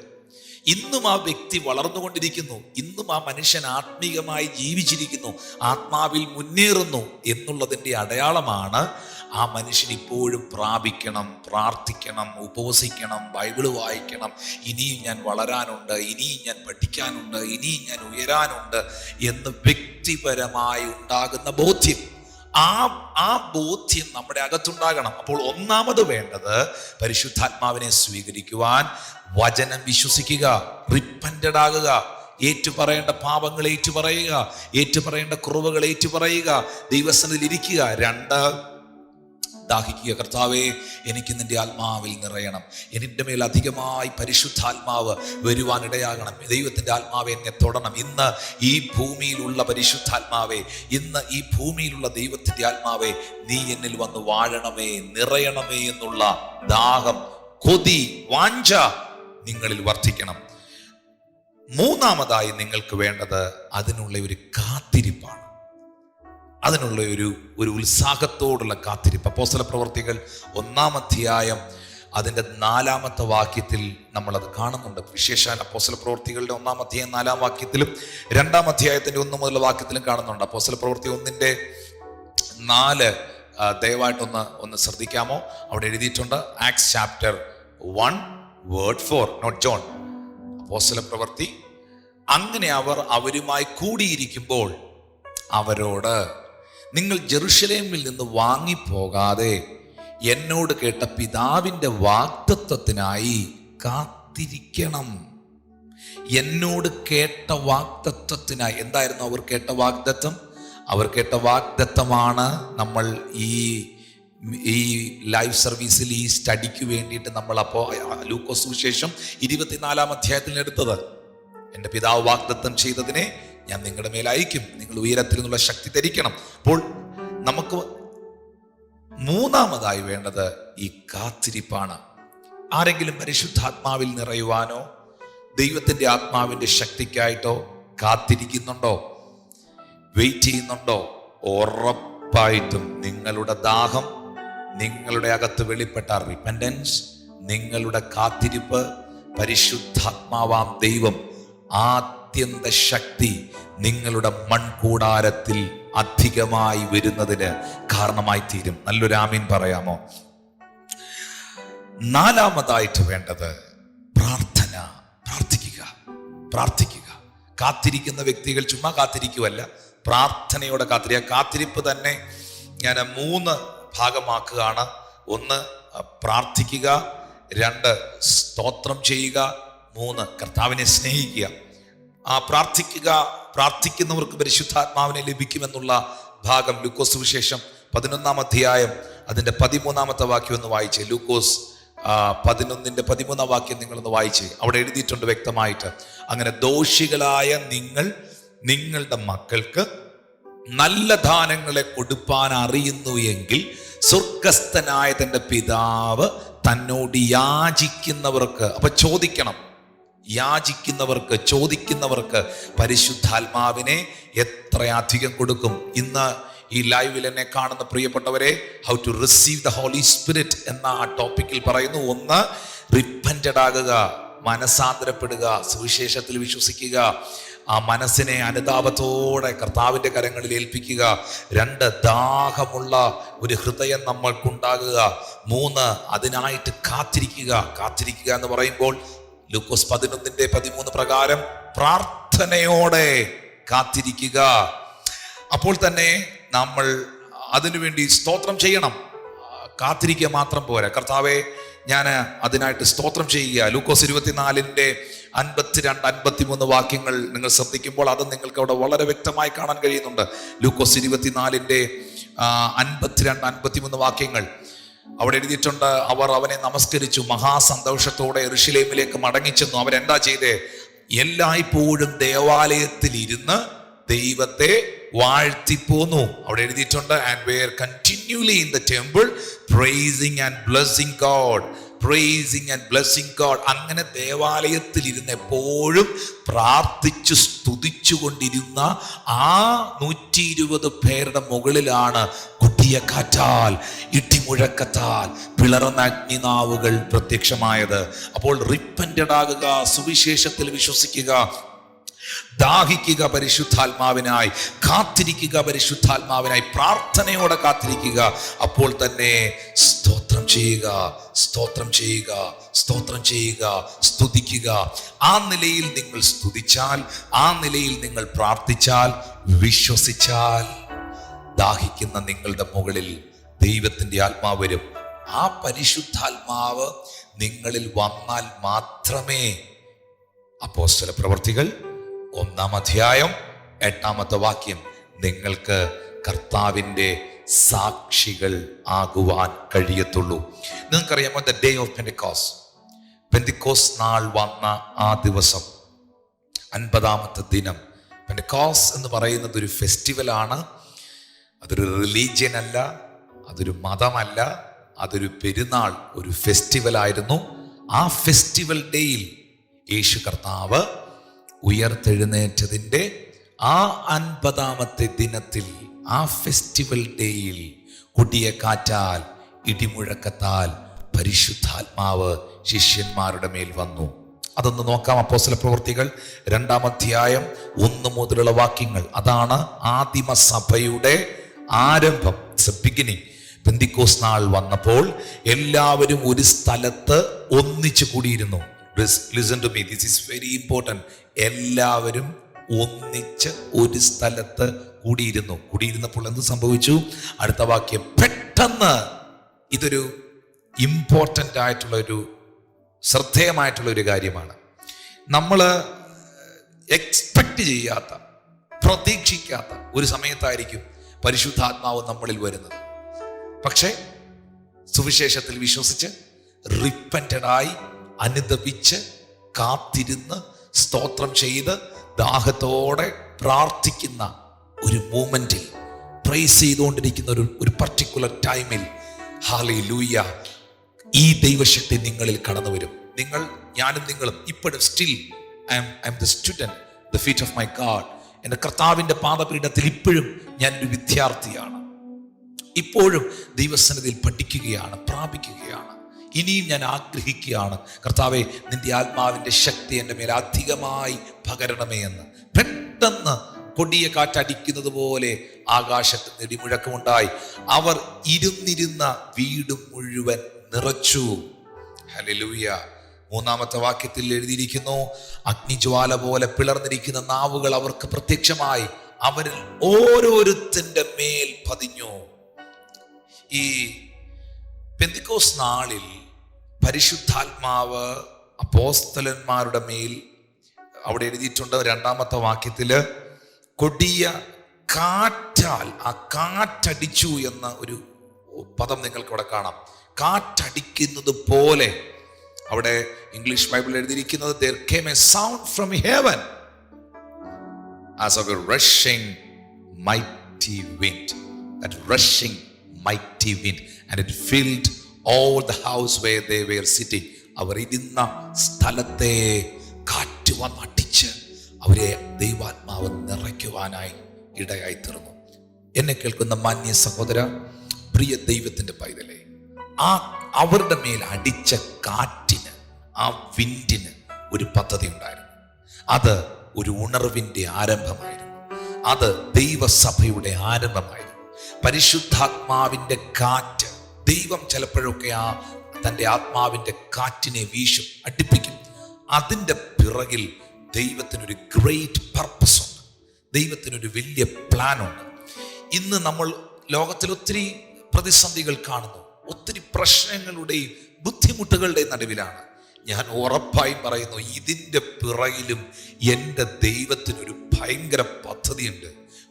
A: ഇന്നും ആ വ്യക്തി വളർന്നുകൊണ്ടിരിക്കുന്നു, ഇന്നും ആ മനുഷ്യൻ ആത്മീയമായി ജീവിച്ചിരിക്കുന്നു, ആത്മാവിൽ മുന്നേറുന്നു എന്നുള്ളതിൻ്റെ അടയാളമാണ് ആ മനുഷ്യൻ ഇപ്പോഴും പ്രാപിക്കണം, പ്രാർത്ഥിക്കണം, ഉപവസിക്കണം, ബൈബിള് വായിക്കണം, ഇനിയും ഞാൻ വളരാനുണ്ട്, ഇനിയും ഞാൻ പഠിക്കാനുണ്ട്, ഇനിയും ഞാൻ ഉയരാനുണ്ട് എന്ന് വ്യക്തിപരമായി ഉണ്ടാകുന്ന ബോധ്യം. ആ ബോധ്യം നമ്മുടെ അകത്തുണ്ടാകണം. അപ്പോൾ ഒന്നാമത് വേണ്ടത് പരിശുദ്ധാത്മാവിനെ സ്വീകരിക്കുവാൻ വചനം വിശ്വസിക്കുക, റിപ്പന്റഡ് ആകുക, ഏറ്റുപറയേണ്ട പാപങ്ങൾ ഏറ്റുപറയുക, ഏറ്റുപറയേണ്ട കുറവുകൾ ഏറ്റുപറയുക, ദൈവസന്നിധിയിൽ ഇരിക്കുക. 2, ദാഹിക്കുക. കർത്താവേ, എനിക്ക് നിന്റെ ആത്മാവിൽ നിറയണം, എൻ്റെ മേൽ അധികമായി പരിശുദ്ധാത്മാവ് വരുവാനിടയാകണം, ദൈവത്തിൻ്റെ ആത്മാവ് എന്നെ തൊടണം. ഇന്ന് ഈ ഭൂമിയിലുള്ള പരിശുദ്ധാത്മാവേ, ഇന്ന് ഈ ഭൂമിയിലുള്ള ദൈവത്തിൻ്റെ ആത്മാവേ, നീ എന്നിൽ വന്ന് വാഴണമേ, നിറയണമേ എന്നുള്ള ദാഹം, കൊതി, വാഞ്ച നിങ്ങളിൽ വർദ്ധിക്കണം. മൂന്നാമതായി നിങ്ങൾക്ക് വേണ്ടത് അതിനുള്ള ഒരു കാത്തിരിപ്പാണ്, അതിനുള്ള ഒരു ഉത്സാഹത്തോടുള്ള കാത്തിരിപ്പ്. അപ്പോസ്തലപ്രവൃത്തികൾ 1-ാം അധ്യായം അതിൻ്റെ 4-ാമത്തെ വാക്യത്തിൽ നമ്മളത് കാണുന്നുണ്ട്. വിശേഷാൽ അപ്പോസ്തലപ്രവൃത്തികളുടെ 1-ാം അധ്യായം 4-ാം വാക്യത്തിലും 2-ാം അധ്യായത്തിൻ്റെ 1 മുതലുള്ള വാക്യത്തിലും കാണുന്നുണ്ട്. അപ്പോസ്തലപ്രവൃത്തി 1-ന്റെ 4 ദയവായിട്ടൊന്ന് ശ്രദ്ധിക്കാമോ? അവിടെ എഴുതിയിട്ടുണ്ട്, acts chapter 1 word 4, not John. അപ്പോസ്തലപ്രവൃത്തി. അങ്ങനെ അവർ അവരുമായി കൂടിയിരിക്കുമ്പോൾ അവരോട്, നിങ്ങൾ ജെറുസലേമിൽ നിന്ന് വാങ്ങിപ്പോകാതെ എന്നോട് കേട്ട പിതാവിൻ്റെ വാഗ്ദത്തത്തിനായി കാത്തിരിക്കണം. എന്നോട് കേട്ട വാഗ്ദത്തത്തിനായി. എന്തായിരുന്നു അവർ കേട്ട വാഗ്ദത്തം? അവർ കേട്ട വാഗ്ദത്തമാണ് നമ്മൾ ഈ ലൈവ് സർവീസിൽ ഈ സ്റ്റഡിക്ക് വേണ്ടിയിട്ട് നമ്മൾ ലൂക്കോസ് സുവിശേഷം 24-ാം അധ്യായത്തിൽ എടുത്തത്. എൻ്റെ പിതാവ് വാഗ്ദത്തം ചെയ്തതിനെ ഞാൻ നിങ്ങളുടെ മേൽ അയക്കും, നിങ്ങൾ ഉയരത്തിൽ നിന്നുള്ള ശക്തി ധരിക്കണം. അപ്പോൾ നമുക്ക് മൂന്നാമതായി വേണ്ടത് ഈ കാത്തിരിപ്പാണ്. ആരെങ്കിലും പരിശുദ്ധാത്മാവിൽ നിറയുവാനോ ദൈവത്തിൻ്റെ ആത്മാവിൻ്റെ ശക്തിക്കായിട്ടോ കാത്തിരിക്കുന്നുണ്ടോ, വെയിറ്റ് ചെയ്യുന്നുണ്ടോ? ഉറപ്പായിട്ടും നിങ്ങളുടെ ദാഹം, നിങ്ങളുടെ അകത്ത് വെളിപ്പെട്ട റിപ്പൻഡൻസ്, നിങ്ങളുടെ കാത്തിരിപ്പ്, പരിശുദ്ധാത്മാവാം ദൈവം ആത്യന്ത ശക്തി നിങ്ങളുടെ മൺകൂടാരത്തിൽ അധികമായി വരുന്നതിന് കാരണമായി തീരും. നല്ലൊരു ആമീൻ പറയാമോ? 4-ാമതായിട്ട് വേണ്ടത് പ്രാർത്ഥന. പ്രാർത്ഥിക്കുക. കാത്തിരിക്കുന്ന വ്യക്തികൾ ചുമ്മാ കാത്തിരിക്കുവല്ല, പ്രാർത്ഥനയോടെ കാത്തിരിക്കുക. കാത്തിരിപ്പ് തന്നെ ഞാൻ 3 ഭാഗമാക്കുകയാണ്. 1 പ്രാർത്ഥിക്കുക, 2 സ്തോത്രം ചെയ്യുക, 3 കർത്താവിനെ സ്നേഹിക്കുക. പ്രാർത്ഥിക്കുന്നവർക്ക് പരിശുദ്ധാത്മാവിനെ ലഭിക്കുമെന്നുള്ള ഭാഗം ലൂക്കോസ് സുവിശേഷം 11-ാം അധ്യായം അതിൻ്റെ 13-ാമത്തെ വാക്യം ഒന്ന് വായിച്ചേ. ലൂക്കോസ് 11-ന്റെ 13-ാം വാക്യം നിങ്ങളൊന്ന് വായിച്ചേ. അവിടെ എഴുതിയിട്ടുണ്ട് വ്യക്തമായിട്ട്, അങ്ങനെ ദോഷികളായ നിങ്ങളുടെ മക്കൾക്ക് നല്ല ദാനങ്ങളെ കൊടുപ്പാൻ അറിയുന്നു എങ്കിൽ സ്വർഗസ്ഥനായ തൻ്റെ പിതാവ് തന്നോട് യാചിക്കുന്നവർക്ക്, അപ്പൊ ചോദിക്കുന്നവർക്ക് പരിശുദ്ധാത്മാവിനെ എത്രയധികം കൊടുക്കും. ഇന്ന് ഈ ലൈവിൽ എന്നെ കാണുന്ന പ്രിയപ്പെട്ടവരെ, how to receive the Holy Spirit എന്ന ആ ടോപ്പിക്കിൽ പറയുന്നു. 1 റിപ്പന്റഡ് ആകുക, മനസാന്തരപ്പെടുക, സുവിശേഷത്തിൽ വിശ്വസിക്കുക, ആ മനസ്സിനെ അനുതാപത്തോടെ കർത്താവിൻ്റെ കരങ്ങളിൽ ഏൽപ്പിക്കുക. 2 ദാഹമുള്ള ഒരു ഹൃദയം നമ്മൾക്കുണ്ടാകുക. 3 അതിനായിട്ട് കാത്തിരിക്കുക എന്ന് പറയുമ്പോൾ ലൂക്കോസ് 11-ന്റെ 13 പ്രകാരം പ്രാർത്ഥനയോടെ കാത്തിരിക്കുക. അപ്പോൾ തന്നെ നമ്മൾ അതിനുവേണ്ടി സ്തോത്രം ചെയ്യണം. കാത്തിരിക്കുക മാത്രം പോരാ. കർത്താവെ, ഞാൻ അതിനായിട്ട് സ്തോത്രം ചെയ്യുക. ലൂക്കോസ് 24-ന്റെ 52-53 വാക്യങ്ങൾ നിങ്ങൾ ശ്രദ്ധിക്കുമ്പോൾ അത് നിങ്ങൾക്ക് അവിടെ വളരെ വ്യക്തമായി കാണാൻ കഴിയുന്നുണ്ട്. ലൂക്കോസ് 24-ന്റെ 52-53 വാക്യങ്ങൾ അവിടെ എഴുതിയിട്ടുണ്ട്. അവർ അവനെ നമസ്കരിച്ചു, മഹാസന്തോഷത്തോടെ യെരൂശലേമിലേക്ക് മടങ്ങിച്ചെന്നു. അവരെന്താ ചെയ്തേ? എല്ലായ്പ്പോഴും ദേവാലയത്തിൽ ഇരുന്ന് ദൈവത്തെ വാഴ്ത്തിപ്പോന്നു. അവിടെ എഴുതിയിട്ടുണ്ട്, and were continually in the temple praising and blessing God. അങ്ങനെ ദേവാലയത്തിൽ ഇരുന്ന് എപ്പോഴും പ്രാർത്ഥിച്ചു സ്തുതിച്ചു കൊണ്ടിരുന്ന ആ 120 പേരുടെ മുകളിലാണ് ഗുഡ് കൊടിയ കാറ്റാൽ ഇടിമുഴക്കത്താൽ പിളർന്ന അഗ്നിനാവുകൾ പ്രത്യക്ഷമായത്. അപ്പോൾ റിപ്പന്റഡ് ആകുക, സുവിശേഷത്തിൽ വിശ്വസിക്കുക, ദാഹിക്കുക പരിശുദ്ധാത്മാവിനായി, കാത്തിരിക്കുക പരിശുദ്ധാത്മാവിനായി, പ്രാർത്ഥനയോടെ കാത്തിരിക്കുക. അപ്പോൾ തന്നെ സ്തോത്രം ചെയ്യുക, സ്തോത്രം ചെയ്യുക, സ്തോത്രം ചെയ്യുക, സ്തുതിക്കുക. ആ നിലയിൽ നിങ്ങൾ സ്തുതിച്ചാൽ, ആ നിലയിൽ നിങ്ങൾ പ്രാർത്ഥിച്ചാൽ, വിശ്വസിച്ചാൽ, ദാഹിക്കുന്ന നിങ്ങളുടെ മുകളിൽ ദൈവത്തിന്റെ ആത്മാവ് വരും. ആ പരിശുദ്ധാത്മാവ് നിങ്ങളിൽ വന്നാൽ മാത്രമേ അപ്പോസ്തല പ്രവൃത്തികൾ 1-ാം അധ്യായം 8-ാമത്തെ വാക്യം നിങ്ങൾക്ക് കർത്താവിൻ്റെ സാക്ഷികൾ ആകുവാൻ കഴിയത്തുള്ളൂ. നിങ്ങൾക്കറിയാമോ, the day of Pentecost, Pentecost നാൾ വന്ന ആ ദിവസം, 50-ാമത്തെ ദിനം. പെന്തിക്കോസ്റ്റ് എന്ന് പറയുന്നത് ഒരു ഫെസ്റ്റിവലാണ്. അതൊരു റിലീജിയൻ അല്ല, അതൊരു മതമല്ല, അതൊരു പെരുന്നാൾ, ഒരു ഫെസ്റ്റിവലായിരുന്നു. ആ ഫെസ്റ്റിവൽ ഡേയിൽ യേശു കർത്താവ് ഉയർത്തെഴുന്നേറ്റതിൻ്റെ ആ 50-ാമത്തെ ദിനത്തിൽ, ആ ഫെസ്റ്റിവൽ ഡേയിൽ കൊടിയ കാറ്റാൽ ഇടിമുഴക്കത്താൽ പരിശുദ്ധാത്മാവ് ശിഷ്യന്മാരുടെ മേൽ വന്നു. അതൊന്ന് നോക്കാം. അപ്പോസ്തല പ്രവൃത്തികൾ 2-ാം അധ്യായം 1 മുതലുള്ള വാക്യങ്ങൾ. അതാണ് ആദിമ സഭയുടെ ആരംഭം, ബിഗിനിങ്. പെന്തിക്കോസ്ത് നാൾ വന്നപ്പോൾ എല്ലാവരും ഒരു സ്ഥലത്ത് ഒന്നിച്ചു കൂടിയിരുന്നു. Listen to me, this is very important. എല്ലാവരും ഒന്നിച്ച് ഒരു സ്ഥലത്ത് കൂടിയിരുന്നു. കൂടിയിരുന്നപ്പോൾ എന്ത് സംഭവിച്ചു? അടുത്ത വാക്യം, പെട്ടെന്ന്, ഇതൊരു ഇമ്പോർട്ടൻ്റ് ആയിട്ടുള്ള ഒരു ശ്രദ്ധേയമായിട്ടുള്ള ഒരു കാര്യമാണ്. നമ്മൾ എക്സ്പെക്റ്റ് ചെയ്യാത്ത, പ്രതീക്ഷിക്കാത്ത ഒരു സമയത്തായിരിക്കും പരിശുദ്ധാത്മാവ് നമ്മളിൽ വരുന്നത്. പക്ഷേ സുവിശേഷത്തിൽ വിശ്വസിച്ച് റിപ്പന്റഡായി അനുദപിച്ച് കാത്തിരുന്ന് സ്തോത്രം ചെയ്ത് ദാഹത്തോടെ പ്രാർത്ഥിക്കുന്ന ഒരു മൂമെന്റിൽ, പ്രൈസ് ചെയ്തുകൊണ്ടിരിക്കുന്ന ഒരു പർട്ടിക്കുലർ ടൈമിൽ, ഹല്ലേലൂയ, ഈ ദൈവശക്തി നിങ്ങളിൽ കടന്നു വരും. ഞാനും നിങ്ങളും ഇപ്പോഴും still I M the student, the feet of my God. എൻ്റെ കർത്താവിൻ്റെ പാദപീഠത്തിൽ ഇപ്പോഴും ഞാൻ ഒരു വിദ്യാർത്ഥിയാണ്. ഇപ്പോഴും ദൈവസന്നിധിയിൽ പഠിക്കുകയാണ്, പ്രാപിക്കുകയാണ്. ഇനിയും ഞാൻ ആഗ്രഹിക്കുകയാണ്, കർത്താവേ, നിന്റെ ആത്മാവിൻ്റെ ശക്തി എൻ്റെ മേൽ അധികമായി പകരണമേ എന്ന്. പെട്ടെന്ന് കൊടിയ കാറ്റടിക്കുന്നത് പോലെ ആകാശത്ത് ഇടിമുഴക്കമുണ്ടായി. അവർ ഇരുന്നിരുന്ന വീട് മുഴുവൻ നിറച്ചു. ഹല്ലേലൂയ. 3-ാമത്തെ വാക്യത്തിൽ എഴുതിയിരിക്കുന്നു, അഗ്നിജ്വാല പോലെ പിളർന്നിരിക്കുന്ന നാവുകൾ അവർക്ക് പ്രത്യക്ഷമായി, അവരിൽ ഓരോരുത്തന്റെ മേൽ പതിഞ്ഞു. ഈ പെന്തിക്കോസ്ത് നാളിൽ പരിശുദ്ധാത്മാവ് അപ്പോസ്തലന്മാരുടെ മേൽ, അവിടെ എഴുതിയിട്ടുണ്ട് 2-ാമത്തെ വാക്യത്തില്, കൊടിയ കാറ്റാൽ, ആ കാറ്റടിച്ചു എന്ന ഒരു പദം നിങ്ങൾക്ക് അവിടെ കാണാം. കാറ്റടിക്കുന്നത് പോലെ, അവിടെ ഇംഗ്ലീഷ് ബൈബിൾ എഴുതിയിരിക്കുന്നത്, there came a sound from heaven as of a rushing mighty wind. That rushing mighty wind, and it filled all the house where they were sitting. അവർ ഇരുന്ന സ്ഥലത്തെ കാറ്റ് വന്നടിച്ച് അവരെ ദൈവാത്മാവ് നിറയ്ക്കുവാനായി ഇടയായി തീർന്നു. എന്നെ കേൾക്കുന്ന മാന്യ സഹോദര, പ്രിയ ദൈവത്തിന്റെ പൈതലേ, ആ അവരുടെ മേൽ അടിച്ച കാറ്റിന്, ആ വിൻഡിന് ഒരു പദ്ധതി ഉണ്ടായിരുന്നു. അത് ഒരു ഉണർവിന്റെ ആരംഭമായിരുന്നു. അത് ദൈവസഭയുടെ ആരംഭമായിരുന്നു. പരിശുദ്ധാത്മാവിന്റെ കാറ്റ്, ദൈവം ചിലപ്പോഴൊക്കെ തൻ്റെ ആത്മാവിന്റെ കാറ്റിനെ വീശും, അടുപ്പിക്കും. അതിൻ്റെ പിറകിൽ ദൈവത്തിനൊരു ഗ്രേറ്റ് പർപ്പസ് ഉണ്ട്, ദൈവത്തിനൊരു വലിയ പ്ലാൻ ഉണ്ട്. ഇന്ന് നമ്മൾ ലോകത്തിൽ ഒത്തിരി പ്രതിസന്ധികൾ കാണുന്നു, ഒത്തിരി പ്രശ്നങ്ങളുടെയും ബുദ്ധിമുട്ടുകളുടെയും നടുവിലാണ്. ഞാൻ ഉറപ്പായും പറയുന്നു, ഇതിൻ്റെ പിറകിലും എൻ്റെ ദൈവത്തിനൊരു ഭയങ്കര പദ്ധതിയുണ്ട്,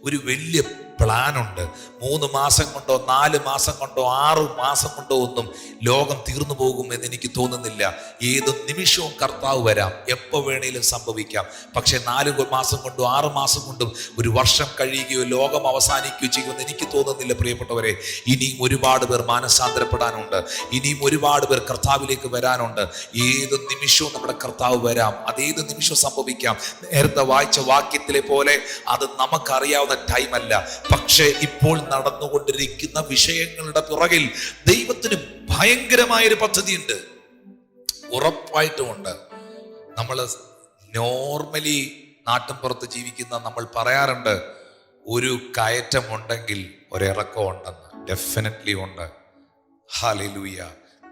A: ഒരു വലിയ പ്ലാനുണ്ട്. 3 മാസം കൊണ്ടോ 4 മാസം കൊണ്ടോ 6 മാസം കൊണ്ടോ ഒന്നും ലോകം തീർന്നു പോകുമെന്ന് എനിക്ക് തോന്നുന്നില്ല. ഏത് നിമിഷവും കർത്താവ് വരാം, എപ്പോൾ വേണേലും സംഭവിക്കാം. പക്ഷെ 4 മാസം കൊണ്ടും 6 മാസം കൊണ്ടും ഒരു വർഷം കഴിയുകയോ ലോകം അവസാനിക്കുകയോ ചെയ്യുമെന്ന് എനിക്ക് തോന്നുന്നില്ല. പ്രിയപ്പെട്ടവരെ, ഇനിയും ഒരുപാട് പേർ മാനസാന്തരപ്പെടാനുണ്ട്, ഇനിയും ഒരുപാട് പേർ കർത്താവിലേക്ക് വരാനുണ്ട്. ഏത് നിമിഷവും നമ്മുടെ കർത്താവ് വരാം, അതേത് നിമിഷവും സംഭവിക്കാം. നേരത്തെ വായിച്ച വാക്യത്തിലെ പോലെ അത് നമുക്കറിയാവുന്ന പറയാവുന്ന ടൈമല്ല. പക്ഷേ ഇപ്പോൾ നടന്നുകൊണ്ടിരിക്കുന്ന വിഷയങ്ങളുടെ പുറകിൽ ദൈവത്തിന് ഭയങ്കരമായൊരു പദ്ധതിയുണ്ട്, ഉറപ്പായിട്ടുമുണ്ട്. നമ്മൾ നോർമലി നാട്ടിൻപുറത്ത് ജീവിക്കുന്ന നമ്മൾ പറയാറുണ്ട്, ഒരു കയറ്റമുണ്ടെങ്കിൽ ഒരിറക്കം ഉണ്ടെന്ന്. ഡെഫിനറ്റ്ലി ഉണ്ട്. ഹല്ലേലൂയ.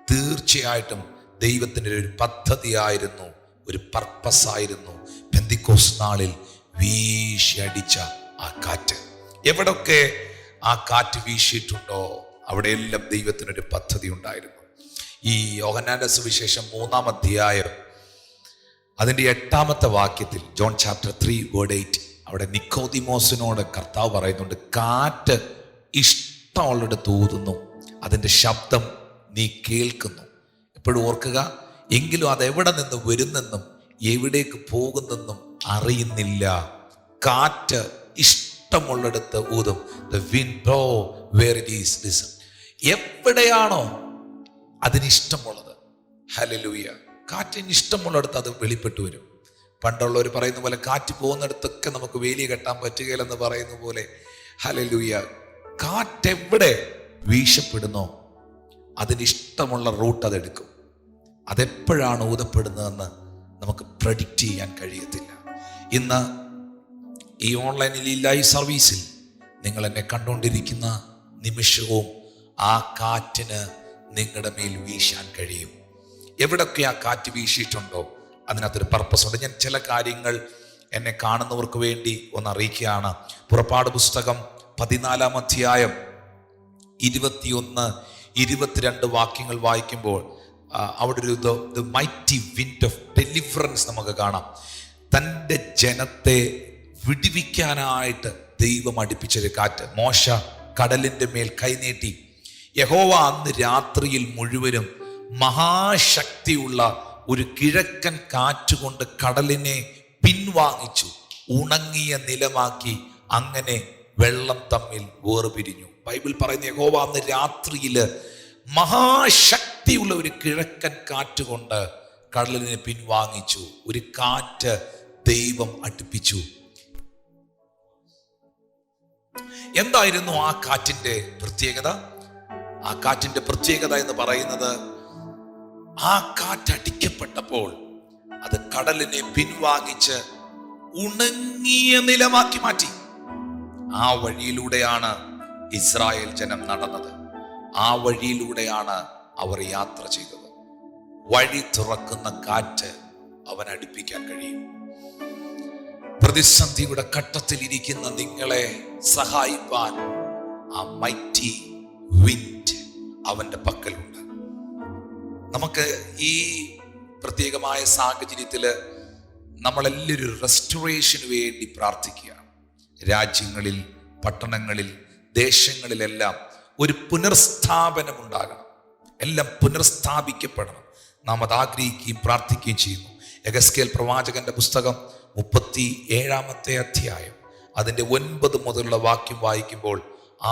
A: തീർച്ചയായിട്ടും ദൈവത്തിൻ്റെ ഒരു പദ്ധതിയായിരുന്നു, ഒരു പർപ്പസ് ആയിരുന്നു പെന്തിക്കോസ് നാളിൽ വീശിയടിച്ച ആ കാറ്റ്. എവിടൊക്കെ ആ കാറ്റ് വീശിയിട്ടുണ്ടോ അവിടെയെല്ലാം ദൈവത്തിനൊരു പദ്ധതി ഉണ്ടായിരുന്നു. ഈ യോഹന്നാന്റെ സുവിശേഷം 3-ാം അധ്യായം അതിൻ്റെ 8-ാമത്തെ വാക്യത്തിൽ, ജോൺ ചാപ്റ്റർ 3:8, അവിടെ നിക്കോദിമോസിനോട് കർത്താവ് പറയുന്നുണ്ട്, കാറ്റ് ഇഷ്ടമുള്ളിടത്ത് ഊതുന്നു, അതിൻ്റെ ശബ്ദം നീ കേൾക്കുന്നു. എപ്പോഴും ഓർക്കുക, എങ്കിലും അതെവിടെ നിന്ന് വരുന്നെന്നും എവിടേക്ക് പോകുന്നെന്നും അറിയുന്നില്ല. കാറ്റ് ഇഷ്ടമുള്ളിടത്ത് ഊതും. The wind blow where it is listen. എവിടെയാണോ അതിനിഷ്ടമുള്ളത്, ഹല്ലേലൂയ, കാറ്റിന് ഇഷ്ടമുള്ളിടത്ത് അത് വെളിപ്പെട്ടു വരും. പണ്ടുള്ളവർ പറയുന്ന പോലെ കാറ്റ് പോകുന്നിടത്തൊക്കെ നമുക്ക് വേലി കെട്ടാൻ പറ്റുകയില്ലെന്ന് പറയുന്ന പോലെ, ഹല്ലേലൂയ, കാറ്റെവിടെ വീശപ്പെടുന്നോ അതിനിഷ്ടമുള്ള റൂട്ട് അതെടുക്കും. അതെപ്പോഴാണ് ഊതപ്പെടുന്നതെന്ന് നമുക്ക് പ്രഡിക്റ്റ് ചെയ്യാൻ കഴിയത്തില്ല. ഇന്ന് ഈ ഓൺലൈനിൽ ഈ ലൈവ് സർവീസിൽ നിങ്ങൾ എന്നെ കണ്ടുകൊണ്ടിരിക്കുന്ന നിമിഷവും ആ കാറ്റിന് നിങ്ങളുടെ മേൽ വീശാൻ കഴിയും. എവിടൊക്കെ ആ കാറ്റ് വീശിയിട്ടുണ്ടോ അതിനകത്തൊരു പർപ്പസ് ഉണ്ട്. ഞാൻ ചില കാര്യങ്ങൾ എന്നെ കാണുന്നവർക്ക് വേണ്ടി ഒന്ന് അറിയിക്കുകയാണ്. പുറപ്പാട് പുസ്തകം 14-ാം അധ്യായം 21-22 വാക്യങ്ങൾ വായിക്കുമ്പോൾ അവിടെ ഒരു the mighty wind of deliverance നമുക്ക് കാണാം. തൻ്റെ ജനത്തെ വിടുവിക്കാനായിട്ട് ദൈവം അടുപ്പിച്ചൊരു കാറ്റ്. മോശ കടലിൻ്റെ മേൽ കൈനീട്ടി. യഹോവ അന്ന് രാത്രിയിൽ മുഴുവനും മഹാശക്തിയുള്ള ഒരു കിഴക്കൻ കാറ്റുകൊണ്ട് കടലിനെ പിൻവാങ്ങിച്ചു, ഉണങ്ങിയ നിലമാക്കി. അങ്ങനെ വെള്ളം തമ്മിൽ വേർപിരിഞ്ഞു. ബൈബിൾ പറയുന്ന യഹോവ അന്ന് രാത്രിയിൽ മഹാശക്തിയുള്ള ഒരു കിഴക്കൻ കാറ്റുകൊണ്ട് കടലിനെ പിൻവാങ്ങിച്ചു. ഒരു കാറ്റ് ദൈവം അടുപ്പിച്ചു. എന്തായിരുന്നു ആ കാറ്റിന്റെ പ്രത്യേകത? ആ കാറ്റിന്റെ പ്രത്യേകത എന്ന് പറയുന്നത്, ആ കാറ്റടിക്കപ്പെട്ടപ്പോൾ അത് കടലിനെ പിൻവാങ്ങിച്ച് ഉണങ്ങിയ നിലമാക്കി മാറ്റി. ആ വഴിയിലൂടെയാണ് ഇസ്രായേൽ ജനം നടന്നത്. ആ വഴിയിലൂടെയാണ് അവർ യാത്ര ചെയ്തത്. വഴി തുറക്കുന്ന കാറ്റ് അവൻ അടുപ്പിക്കാൻ കഴിയും. പ്രതിസന്ധിയുടെ ഘട്ടത്തിൽ ഇരിക്കുന്ന നിങ്ങളെ സഹായിപ്പാൻ ആ മൈറ്റി വിൻഡ് അവന്റെ പക്കലുണ്ട്. നമുക്ക് ഈ പ്രത്യേകമായ സാഹചര്യത്തില് നമ്മളെല്ലാവരും റെസ്റ്റോറേഷന് വേണ്ടി പ്രാർത്ഥിക്കുക. രാജ്യങ്ങളിൽ, പട്ടണങ്ങളിൽ, ദേശങ്ങളിലെല്ലാം ഒരു പുനർസ്ഥാപനം ഉണ്ടാകണം. എല്ലാം പുനർസ്ഥാപിക്കപ്പെടണം. നാം അത് ആഗ്രഹിക്കുകയും പ്രാർത്ഥിക്കുകയും ചെയ്യുന്നു. യെഹെസ്കേൽ പ്രവാചകന്റെ പുസ്തകം 37-ാമത്തെ അധ്യായം അതിൻ്റെ 9 മുതലുള്ള വാക്യം വായിക്കുമ്പോൾ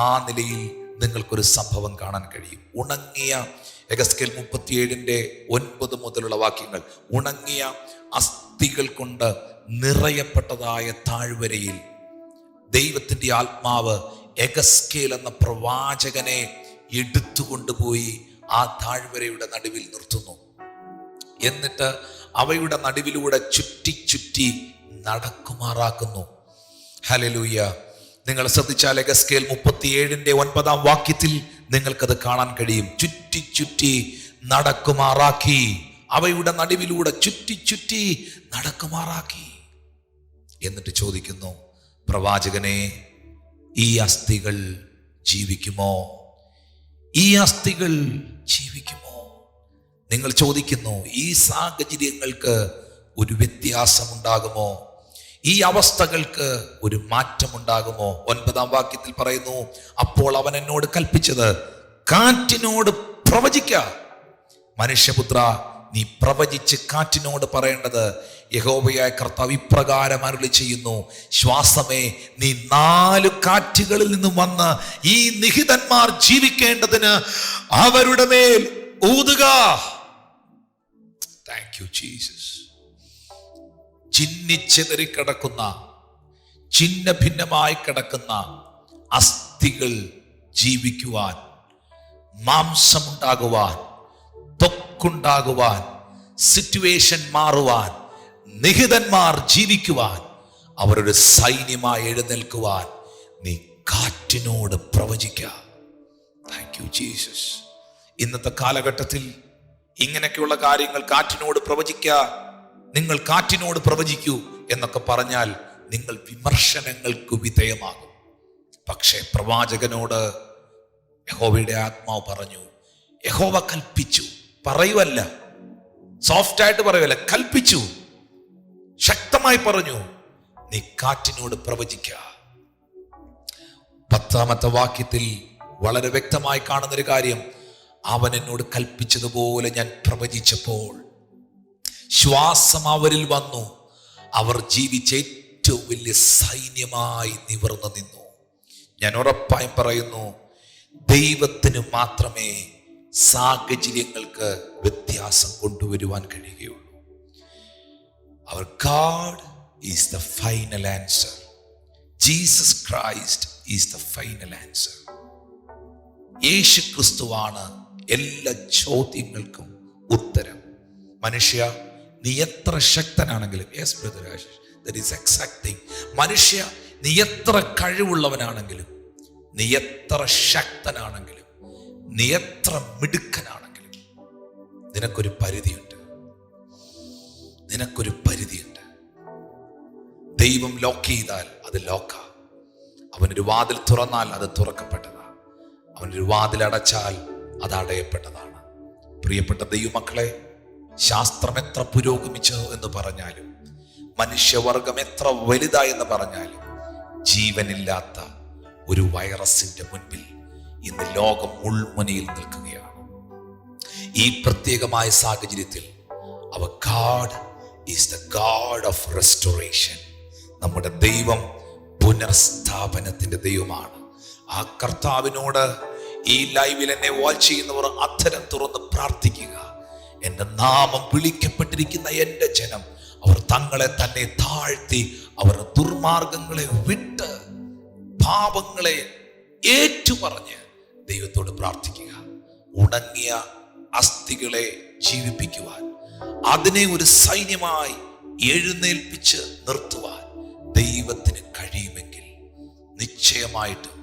A: ആ നിലയിൽ നിങ്ങൾക്കൊരു സംഭവം കാണാൻ കഴിയും. ഉണങ്ങിയ യെഹെസ്കേൽ 37-9 മുതലുള്ള വാക്യങ്ങൾ, ഉണങ്ങിയ അസ്ഥികൾ കൊണ്ട് നിറയപ്പെട്ടതായ താഴ്വരയിൽ ദൈവത്തിൻ്റെ ആത്മാവ് യെഹെസ്കേൽ എന്ന പ്രവാചകനെ എടുത്തുകൊണ്ടുപോയി ആ താഴ്വരയുടെ നടുവിൽ നിർത്തുന്നു. എന്നിട്ട് അവയുടെ നടുവിലൂടെ ചുറ്റി ചുറ്റി നടക്കുമാറാക്കുന്നു. ഹല്ലേലൂയ. നിങ്ങൾ ശ്രദ്ധിച്ചാൽ യെഹെസ്കേൽ 37-9 വാക്യത്തിൽ നിങ്ങൾക്കത് കാണാൻ കഴിയും. ചുറ്റി ചുറ്റി നടക്കുമാറാക്കി, അവയുടെ നടുവിലൂടെ ചുറ്റി ചുറ്റി നടക്കുമാറാക്കി. എന്നിട്ട് ചോദിക്കുന്നു, പ്രവാചകനെ, ഈ അസ്ഥികൾ ജീവിക്കുമോ? ഈ അസ്ഥികൾ ജീവിക്കുമോ? നിങ്ങൾ ചോദിക്കുന്നു, ഈ സാഹചര്യങ്ങൾക്ക് ഒരു വ്യത്യാസമുണ്ടാകുമോ? ഈ അവസ്ഥകൾക്ക് ഒരു മാറ്റമുണ്ടാകുമോ? 9-ാം വാക്യത്തിൽ പറയുന്നു, അപ്പോൾ അവൻ എന്നോട് കൽപ്പിച്ചത്, കാറ്റിനോട് പ്രവചിക്ക. മനുഷ്യപുത്ര, നീ പ്രവചിച്ച് കാറ്റിനോട് പറയേണ്ടത്, യഹോവയായ കർത്താവ് ഇപ്രകാരം അരുളി ചെയ്യുന്നു, ശ്വാസമേ, നീ 4 കാറ്റുകളിൽ നിന്നും വന്ന് ഈ നിഹിതന്മാർ ജീവിക്കേണ്ടതിന് അവരുടെ മേൽ ഊതുക. Thank you Jesus. ചിന്നിച്ചെതറിക്കിടക്കുന്ന, ഛിന്ന ഭിന്നമായി കിടക്കുന്ന അസ്ഥികൾ ജീവിക്കുവാൻ, മാംസമുണ്ടാകുവാൻ, ത്വക്കുണ്ടാകുവാൻ, സിറ്റുവേഷൻ മാറുവാൻ, നിഹിതന്മാർ ജീവിക്കുവാൻ, അവരൊരു സൈന്യമായി എഴുന്നേൽക്കുവാൻ നീ കാറ്റിനോട് പ്രവചിക്കുക. Thank you Jesus. ഇന്നത്തെ കാലഘട്ടത്തിൽ ഇങ്ങനെയൊക്കെയുള്ള കാര്യങ്ങൾ കാറ്റിനോട് പ്രവചിക്കുക, നിങ്ങൾ കാറ്റിനോട് പ്രവചിക്കൂ എന്നൊക്കെ പറഞ്ഞാൽ നിങ്ങൾ വിമർശനങ്ങൾക്ക് വിധേയമാകും. പക്ഷേ പ്രവാചകനോട് യഹോവയുടെ ആത്മാവ് പറഞ്ഞു, യഹോവ കൽപ്പിച്ചു, പറയുവല്ല, സോഫ്റ്റായിട്ട് പറയുവല്ല, കൽപ്പിച്ചു, ശക്തമായി പറഞ്ഞു, നീ കാറ്റിനോട് പ്രവചിക്കുക. 10ാമത്തെ വാക്യത്തിൽ വളരെ വ്യക്തമായി കാണുന്നൊരു കാര്യം, അവൻ എന്നോട് കൽപ്പിച്ചതുപോലെ ഞാൻ പ്രവചിച്ചപ്പോൾ ശ്വാസം അവരിൽ വന്നു, അവർ ജീവിച്ച ഏറ്റവും വലിയ സൈന്യമായി നിവർന്നു നിന്നു. ഞാൻ ഉറപ്പായും പറയുന്നു, ദൈവത്തിന് മാത്രമേ സാഹചര്യങ്ങൾക്ക് വ്യത്യാസം കൊണ്ടുവരുവാൻ കഴിയുകയുള്ളൂ. Our God is the final answer. Jesus Christ is the final answer. യേശു ക്രിസ്തുവാണ് എല്ലാ ചോദ്യങ്ങൾക്കും ഉത്തരം. മനുഷ്യ, നീ എത്ര ശക്തനാണെങ്കിലും, yes brother Ashish, that is exact thing. മനുഷ്യ, നീ എത്ര കഴിവുള്ളവനാണെങ്കിലും, നീ എത്ര ശക്തനാണെങ്കിലും, നീ എത്ര മിടുക്കനാണെങ്കിലും, നിനക്കൊരു പരിധിയുണ്ട്. നിനക്കൊരു പരിധിയുണ്ട്. ദൈവം ലോക്ക് ചെയ്താൽ അത് ലോക്കാ. അവനൊരു വാതിൽ തുറന്നാൽ അത് തുറക്കപ്പെട്ടതാ. അവനൊരു വാതിൽ അടച്ചാൽ അത് അടയപ്പെട്ടതാണ്. പ്രിയപ്പെട്ട ദൈവമക്കളെ, ശാസ്ത്രം എത്ര പുരോഗമിച്ചു എന്ന് പറഞ്ഞാലും, മനുഷ്യവർഗം എത്ര വലുതായെന്ന് പറഞ്ഞാലും, ജീവനില്ലാത്ത ഒരു വൈറസിന്റെ മുൻപിൽ ഇന്ന് ലോകം മുൾമുനയിൽ നിൽക്കുകയാണ്. ഈ പ്രത്യേകമായ സാഹചര്യത്തിൽ our God is the God of restoration. നമ്മുടെ ദൈവം പുനർസ്ഥാപനത്തിന്റെ ദൈവമാണ്. ആ കർത്താവിനോട് ഈ ലൈവിൽ എന്നെ വാച്ച് ചെയ്യുന്നവർ അധരം തുറന്ന് പ്രാർത്ഥിക്കുക. എൻ്റെ നാമം വിളിക്കപ്പെട്ടിരിക്കുന്ന എൻ്റെ ജനം, അവർ തങ്ങളെ തന്നെ താഴ്ത്തി അവരുടെ ദുർമാർഗങ്ങളെ വിട്ട് പാപങ്ങളെ ഏറ്റുപറഞ്ഞ് ദൈവത്തോട് പ്രാർത്ഥിക്കുക. ഉണങ്ങിയ അസ്ഥികളെ ജീവിപ്പിക്കുവാൻ, അതിനെ ഒരു സൈന്യമായി എഴുന്നേൽപ്പിച്ച് നിർത്തുവാൻ ദൈവത്തിന് കഴിയുമെങ്കിൽ നിശ്ചയമായിട്ടും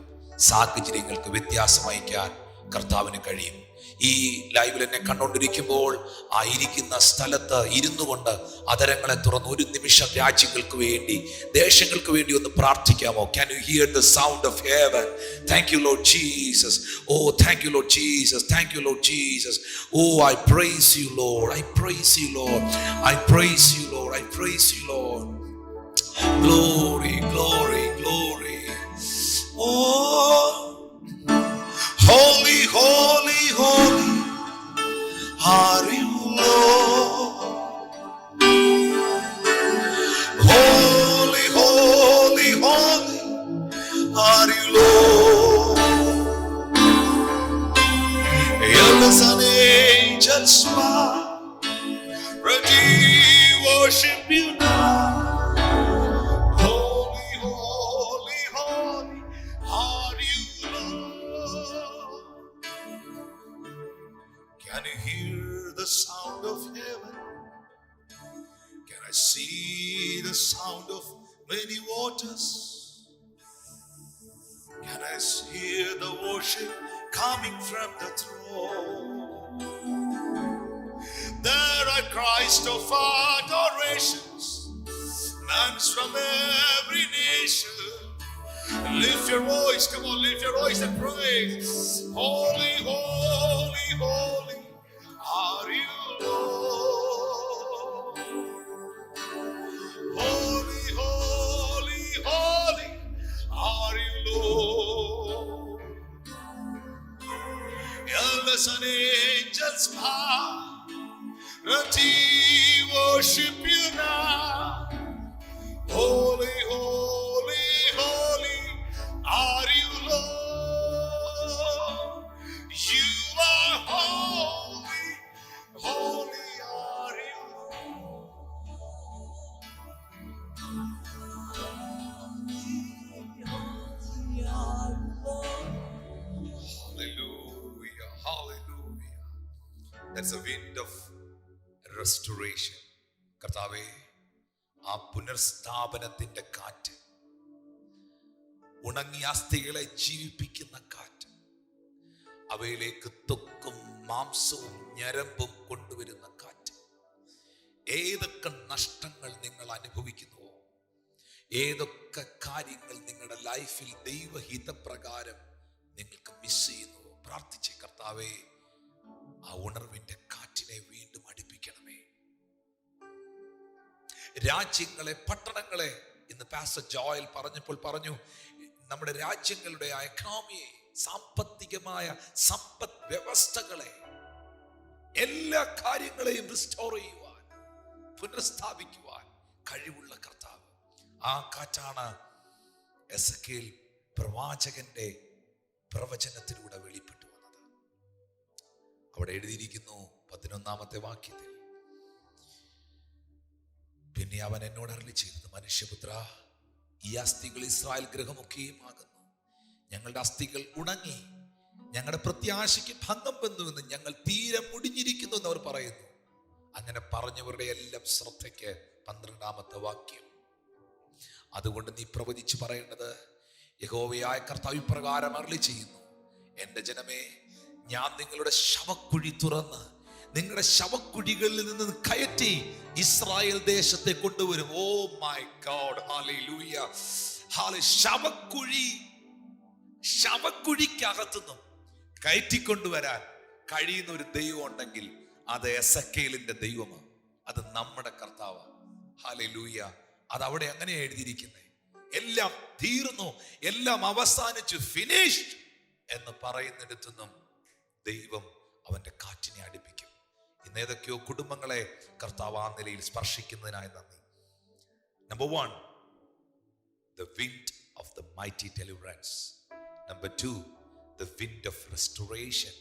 A: സാഹചര്യങ്ങൾക്ക് വ്യത്യാസം വഹിക്കാൻ കർത്താവിന് കഴിയും. ഈ ലൈവിൽ എന്നെ കണ്ടുകൊണ്ടിരിക്കുമ്പോൾ ആ ഇരിക്കുന്ന സ്ഥലത്ത് ഇരുന്നു കൊണ്ട് അധരങ്ങളെ തുറന്ന് ഒരു നിമിഷം രാജ്യങ്ങൾക്ക് വേണ്ടി, ദേശങ്ങൾക്ക് വേണ്ടി ഒന്ന് പ്രാർത്ഥിക്കാമോ? Can you hear the sound of heaven? Thank you Lord Jesus. Oh, thank you Lord Jesus. Thank you Lord Jesus. Oh, I praise you Lord. I praise you Lord. I praise you Lord. I praise you Lord. Glory, glory, glory. Oh, holy, holy, holy are you Lord. Holy, holy, holy are you Lord. Elders and angels bow, ready worship you now. Can you hear the sound of heaven? Can I see the sound of many waters? Can I hear the worship coming from the throne? There are cries of adorations, man's from every nation. Lift your voice, come on, lift your voice and praise. Holy, holy, holy are you Lord. Holy, holy, holy are you Lord. Elders and angels bow, ready worship you now. Holy, holy, holy are you Lord. You are holy, holy are you Lord. That's a wind of restoration. കർത്താവേ, ആ പുനർസ്ഥാപനത്തിന്റെ കാറ്റ്, ഉണങ്ങിയ അസ്ഥികളെ ജീവിപ്പിക്കുന്ന കാറ്റ്, അവയിലേക്ക് ത്വക്കും മാംസവും ഞരമ്പും കൊണ്ടുവരുന്ന കാറ്റ്. ഏതൊക്കെ നഷ്ടങ്ങൾ നിങ്ങൾ അനുഭവിക്കുന്നുവോ, ഏതൊക്കെ കാര്യങ്ങൾ നിങ്ങളുടെ ലൈഫിൽ ദൈവഹിതപ്രകാരം നിങ്ങൾക്ക് മിസ് ചെയ്യുന്നുവോ, പ്രാർത്ഥിച്ചേ, കർത്താവേ, ആ ഉണർവിന്റെ കാറ്റിനെ വീണ്ടും അടുപ്പിക്കണമേ. രാജ്യങ്ങളെ, പട്ടണങ്ങളെ, ഇന്ന് പാസ്റ്റർ ജോയൽ പറഞ്ഞപ്പോൾ പറഞ്ഞു, നമ്മുടെ രാജ്യങ്ങളുടെ എക്കണോമിയെ, സാമ്പത്തികമായ സമ്പദ് വ്യവസ്ഥകളെ, എല്ലാ കാര്യങ്ങളെയും റിസ്റ്റോർ ചെയ്യുവാൻ, പുനഃസ്ഥാപിക്കുവാൻ കഴിവുള്ള കർത്താവ്. ആ കാറ്റാണ് എസെക്കിയേൽ പ്രവാചകന്റെ പ്രവചനത്തിലൂടെ വെളിപ്പെട്ടു വന്നത്. അവിടെ എഴുതിയിരിക്കുന്നു 11-ാമത്തെ വാക്യത്തിൽ, പിന്നെ അവൻ എന്നോട് അരുളി ചെയ്തത്, മനുഷ്യപുത്ര, ഈ അസ്ഥികൾ ഇസ്രായേൽ ഗൃഹമൊക്കെയും ആകുന്നു. ഞങ്ങളുടെ അസ്ഥികൾ ഉണങ്ങി, ഞങ്ങളുടെ പ്രത്യാശയ്ക്ക് ഭംഗം വന്നുവെന്ന്, ഞങ്ങൾ തീരെ മുടിഞ്ഞിരിക്കുന്നു എന്ന് അവർ പറയുന്നു. അങ്ങനെ പറഞ്ഞവരുടെ എല്ലാം ശ്രദ്ധയ്ക്ക് 12-ാമത്തെ വാക്യം. അതുകൊണ്ട് നീ പ്രവചിച്ച് പറയേണ്ടത്, യഹോവയായ കർത്താവ് ഇപ്രകാരം അരുളി ചെയ്യുന്നു, എന്റെ ജനമേ, ഞാൻ നിങ്ങളുടെ ശവക്കുഴി തുറന്ന് നിങ്ങളുടെ ശവക്കുഴികളിൽ നിന്ന് കയറ്റി ഇസ്രായേൽ ദേശത്തെ കൊണ്ടുവരും. Oh my God, hallelujah. ശവക്കുഴിക്കകത്തുനിന്നും കയറ്റിക്കൊണ്ടുവരാൻ കഴിയുന്ന ഒരു ദൈവം ഉണ്ടെങ്കിൽ അത് എസെക്കിയേലിന്റെ ദൈവമാണ്. അത് നമ്മുടെ കർത്താവ്. ഹല്ലേലൂയ. അത് അവിടെ അങ്ങനെ എഴുതിയിരിക്കുന്നത്. എല്ലാം തീർന്നു, എല്ലാം അവസാനിച്ചു, ഫിനിഷ്ഡ് എന്ന് പറയുന്നിടത്തുനിന്നും ദൈവം അവന്റെ കാറ്റിനെ അടുപ്പിക്കും. ഇന്ന് ഏതൊക്കെയോ കുടുംബങ്ങളെ കർത്താവ് ആ നിലയിൽ സ്പർശിക്കുന്നതിനായി നന്ദി. Number 1, the wind of the mighty deliverance. Number 2, the wind of restoration.